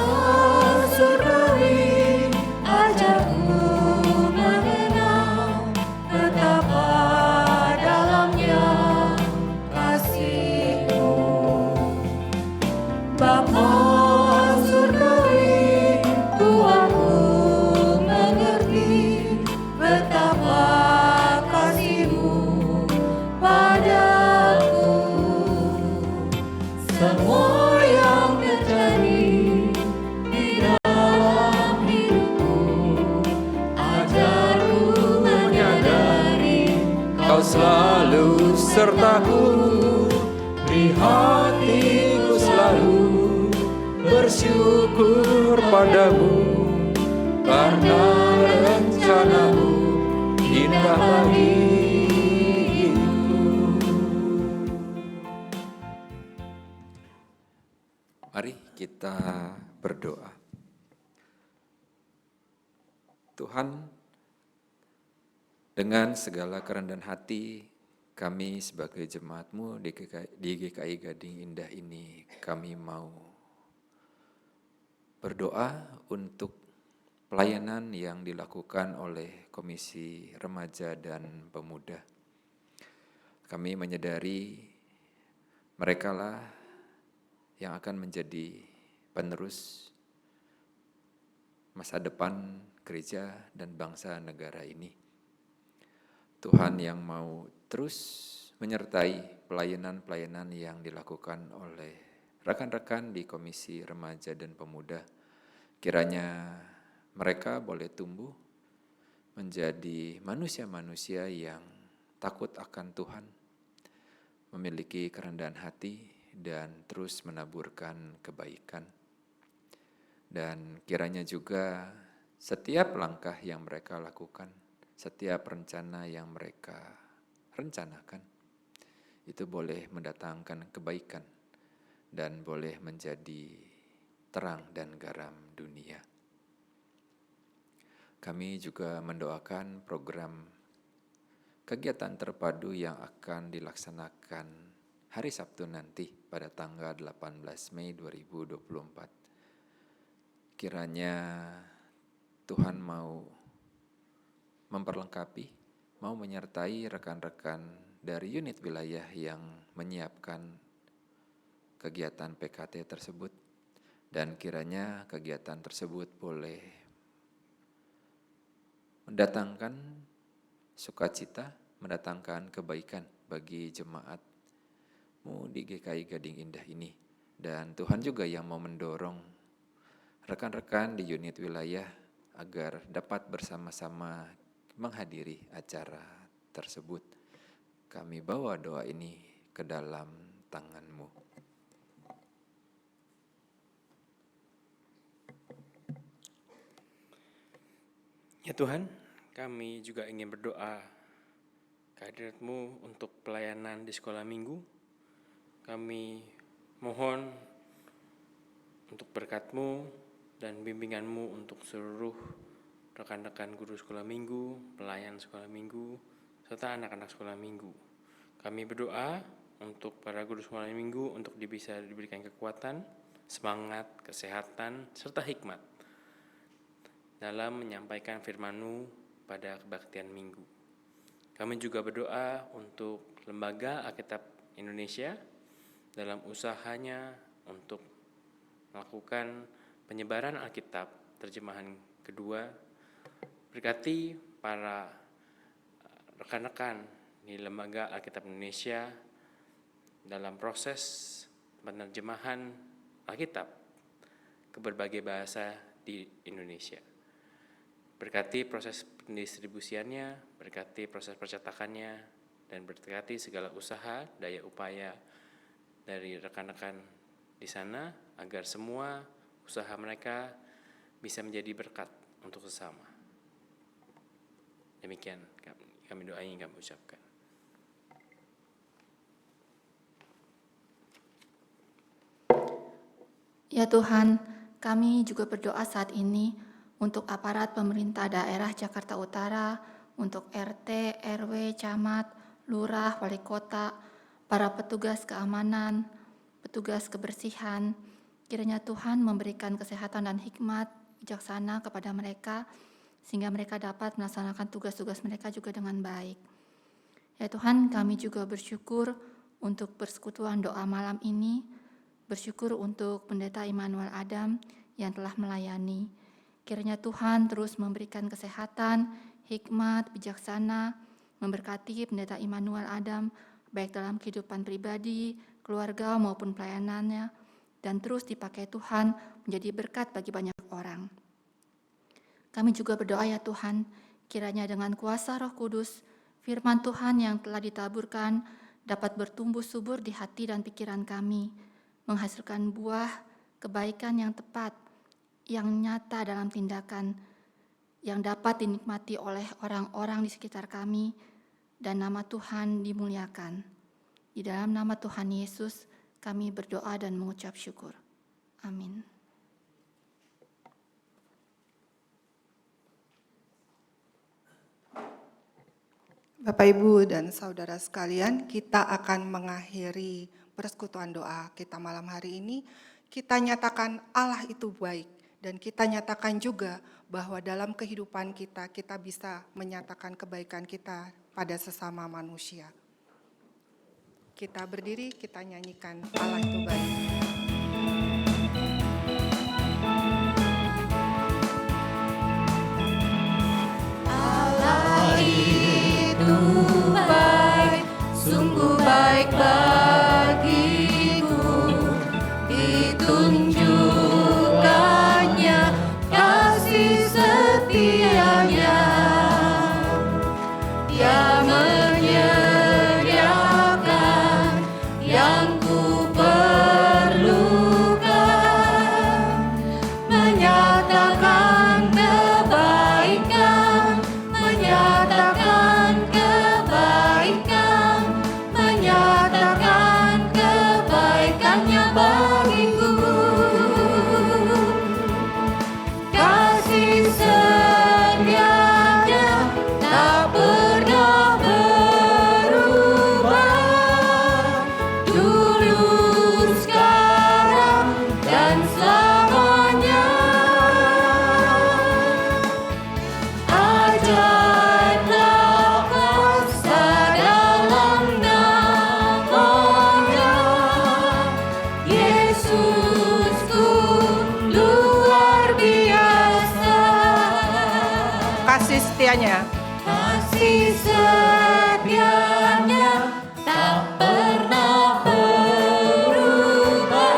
[SPEAKER 5] surgawi, ajarku mengenal betapa dalamnya kasih-Mu. Bapa surgawi, Tuhanku mengerti betapa kasih-Mu padaku. Semua yang terjadi di dalam hidupku, ajarku menyadari
[SPEAKER 6] Kau selalu sertaku, di hatiku selalu bersyukur padamu, karena rencanamu indah bagiku. Mari kita berdoa. Tuhan, dengan segala kerendahan hati, kami sebagai jemaat-Mu di GKI Gading Indah ini, kami mau berdoa untuk pelayanan yang dilakukan oleh Komisi Remaja dan Pemuda. Kami menyadari merekalah yang akan menjadi penerus masa depan gereja dan bangsa negara ini. Tuhan yang mau terus menyertai pelayanan-pelayanan yang dilakukan oleh rekan-rekan di Komisi Remaja dan Pemuda. Kiranya mereka boleh tumbuh menjadi manusia-manusia yang takut akan Tuhan, memiliki kerendahan hati, dan terus menaburkan kebaikan. Dan kiranya juga setiap langkah yang mereka lakukan, setiap rencana yang mereka rencanakan, itu boleh mendatangkan kebaikan dan boleh menjadi terang dan garam dunia. Kami juga mendoakan program kegiatan terpadu yang akan dilaksanakan hari Sabtu nanti pada tanggal 18 Mei 2024. Kiranya Tuhan mau memperlengkapi, mau menyertai rekan-rekan dari unit wilayah yang menyiapkan kegiatan PKT tersebut, dan kiranya kegiatan tersebut boleh mendatangkan sukacita, mendatangkan kebaikan bagi jemaat-Mu di GKI Gading Indah ini. Dan Tuhan juga yang mau mendorong rekan-rekan di unit wilayah agar dapat bersama-sama menghadiri acara tersebut. Kami bawa doa ini ke dalam tangan-Mu.
[SPEAKER 7] Ya Tuhan, kami juga ingin berdoa kehadirat-Mu untuk pelayanan di sekolah minggu. Kami mohon untuk berkat-Mu dan bimbingan-Mu untuk seluruh rekan-rekan guru sekolah minggu, pelayan sekolah minggu, serta anak-anak sekolah minggu. Kami berdoa untuk para guru sekolah minggu untuk bisa diberikan kekuatan, semangat, kesehatan, serta hikmat dalam menyampaikan firman-Mu pada kebaktian minggu. Kami juga berdoa untuk Lembaga Alkitab Indonesia dalam usahanya untuk melakukan penyebaran Alkitab terjemahan kedua. Berkati para rekan-rekan di Lembaga Alkitab Indonesia dalam proses penerjemahan Alkitab. ke berbagai bahasa di Indonesia. Berkati proses pendistribusiannya, berkati proses percetakannya, dan berkati segala usaha, daya upaya dari rekan-rekan di sana agar semua usaha mereka bisa menjadi berkat untuk sesama. Demikian kami doa yang kami ucapkan.
[SPEAKER 8] Ya Tuhan, kami juga berdoa saat ini untuk aparat pemerintah daerah Jakarta Utara, untuk RT, RW, camat, lurah, wali kota, para petugas keamanan, petugas kebersihan. Kiranya Tuhan memberikan kesehatan dan hikmat bijaksana kepada mereka, sehingga mereka dapat melaksanakan tugas-tugas mereka juga dengan baik. Ya Tuhan, kami juga bersyukur untuk persekutuan doa malam ini, bersyukur untuk Pendeta Immanuel Adam yang telah melayani. Kiranya Tuhan terus memberikan kesehatan, hikmat, bijaksana, memberkati Pendeta Immanuel Adam, baik dalam kehidupan pribadi, keluarga maupun pelayanannya, dan terus dipakai Tuhan menjadi berkat bagi banyak orang. Kami juga berdoa ya Tuhan, kiranya dengan kuasa Roh Kudus, firman Tuhan yang telah ditaburkan dapat bertumbuh subur di hati dan pikiran kami, menghasilkan buah kebaikan yang tepat, yang nyata dalam tindakan, yang dapat dinikmati oleh orang-orang di sekitar kami, dan nama Tuhan dimuliakan. Di dalam nama Tuhan Yesus, kami berdoa dan mengucap syukur. Amin.
[SPEAKER 2] Bapak, Ibu, dan saudara sekalian, kita akan mengakhiri persekutuan doa kita malam hari ini. Kita nyatakan Allah itu baik, dan kita nyatakan juga bahwa dalam kehidupan kita bisa menyatakan kebaikan kita pada sesama manusia. Kita berdiri, kita nyanyikan Allah itu baik.
[SPEAKER 5] Allah itu baik, sungguh baik bagiku, ditunjukkannya kasih setianya. Dia menyediakan yang ku perlukan, menyatakan kebaikan, menyatakan kebaikan, menyatakan kebaikannya bagiku. Kasih setianya tak pernah berubah, dulu, sekarang, dan selamanya. Ajaiblah kuasa dalam nama-Nya, Yesusku luar biasa.
[SPEAKER 2] Kasih setianya.
[SPEAKER 5] Kasih setianya tak pernah berubah,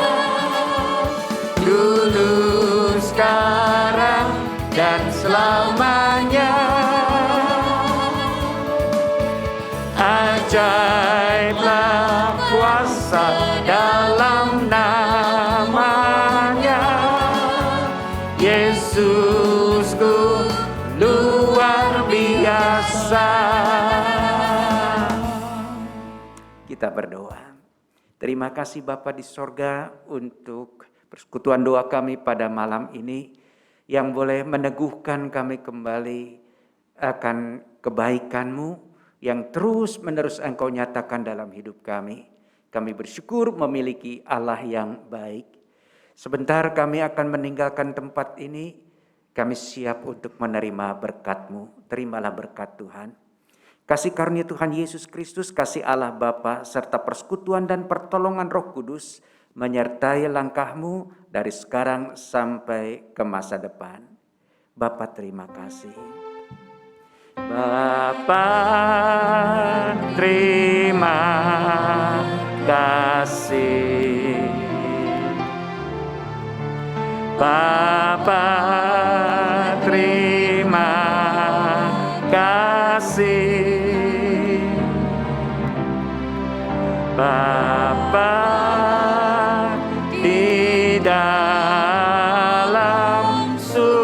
[SPEAKER 4] Dulu, sekarang, dan selamanya. Ajaiblah kuasa dalam nama-Nya, Yesusku luar biasa. Kita berdoa. Terima kasih Bapa di sorga untuk persekutuan doa kami pada malam ini yang boleh meneguhkan kami kembali akan kebaikan-Mu yang terus-menerus Engkau nyatakan dalam hidup kami. Kami bersyukur memiliki Allah yang baik. Sebentar kami akan meninggalkan tempat ini, kami siap untuk menerima berkat-Mu. Terimalah berkat Tuhan. Kasih karunia Tuhan Yesus Kristus, kasih Allah Bapa, serta persekutuan dan pertolongan Roh Kudus menyertai langkahmu dari sekarang sampai ke masa depan. Bapa, terima kasih. Bapa, terima kasih. Bapa terima kasih, Bapa di dalam surga,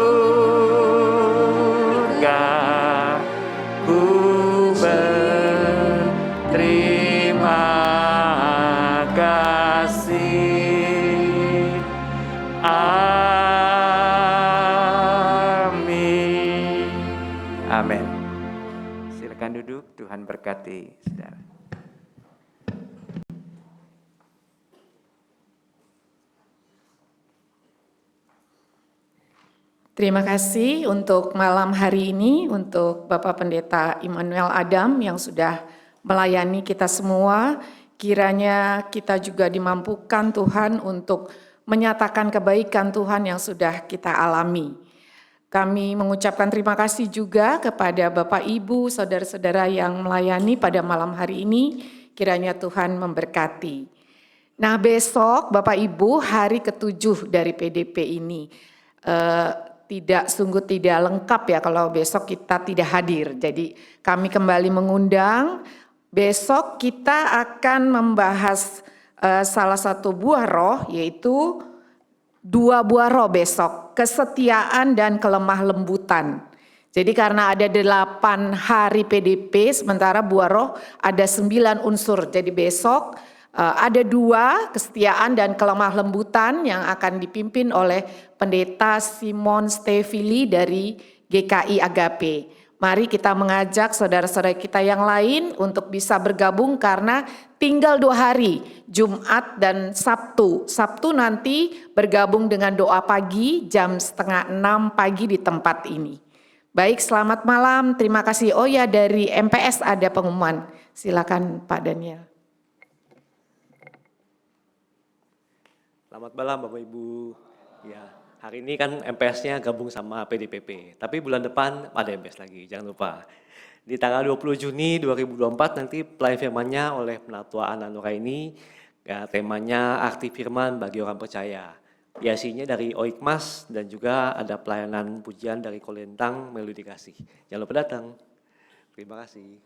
[SPEAKER 4] ku berterima kasih. Amin. Amin. Silakan duduk, Tuhan berkati saudara.
[SPEAKER 9] Terima kasih untuk malam hari ini, untuk Bapak Pendeta Immanuel Adam yang sudah melayani kita semua. Kiranya kita juga dimampukan Tuhan untuk menyatakan kebaikan Tuhan yang sudah kita alami. Kami mengucapkan terima kasih juga kepada Bapak Ibu, saudara-saudara yang melayani pada malam hari ini. Kiranya Tuhan memberkati. Nah, besok Bapak Ibu hari ke-7 dari PDP ini. Sungguh tidak lengkap ya kalau besok kita tidak hadir. Jadi kami kembali mengundang, besok kita akan membahas salah satu buah roh, yaitu 2 buah roh besok, kesetiaan dan kelemah lembutan. Jadi karena ada 8 hari PDP, sementara buah roh ada 9 unsur. Jadi besok ada 2, kesetiaan dan kelemah lembutan yang akan dipimpin oleh Pendeta Simon Stevili dari GKI Agape. Mari kita mengajak saudara-saudara kita yang lain untuk bisa bergabung karena tinggal 2 hari, Jumat dan Sabtu. Sabtu nanti bergabung dengan doa pagi jam 5:30 pagi di tempat ini. Baik, selamat malam. Terima kasih. Oh ya, dari MPS ada pengumuman. Silakan Pak Daniel.
[SPEAKER 10] Selamat malam Bapak Ibu. Ya, hari ini kan MPS-nya gabung sama PDPP, tapi bulan depan ada MPS lagi, jangan lupa. Di tanggal 20 Juni 2024 nanti pelayan firman-nya oleh Penatua Ana Nuraini, ya, temanya Arti Firman bagi Orang Percaya. Biasanya dari Oikmas dan juga ada pelayanan pujian dari Kolentang Melodi Kasih. Jangan lupa datang. Terima kasih.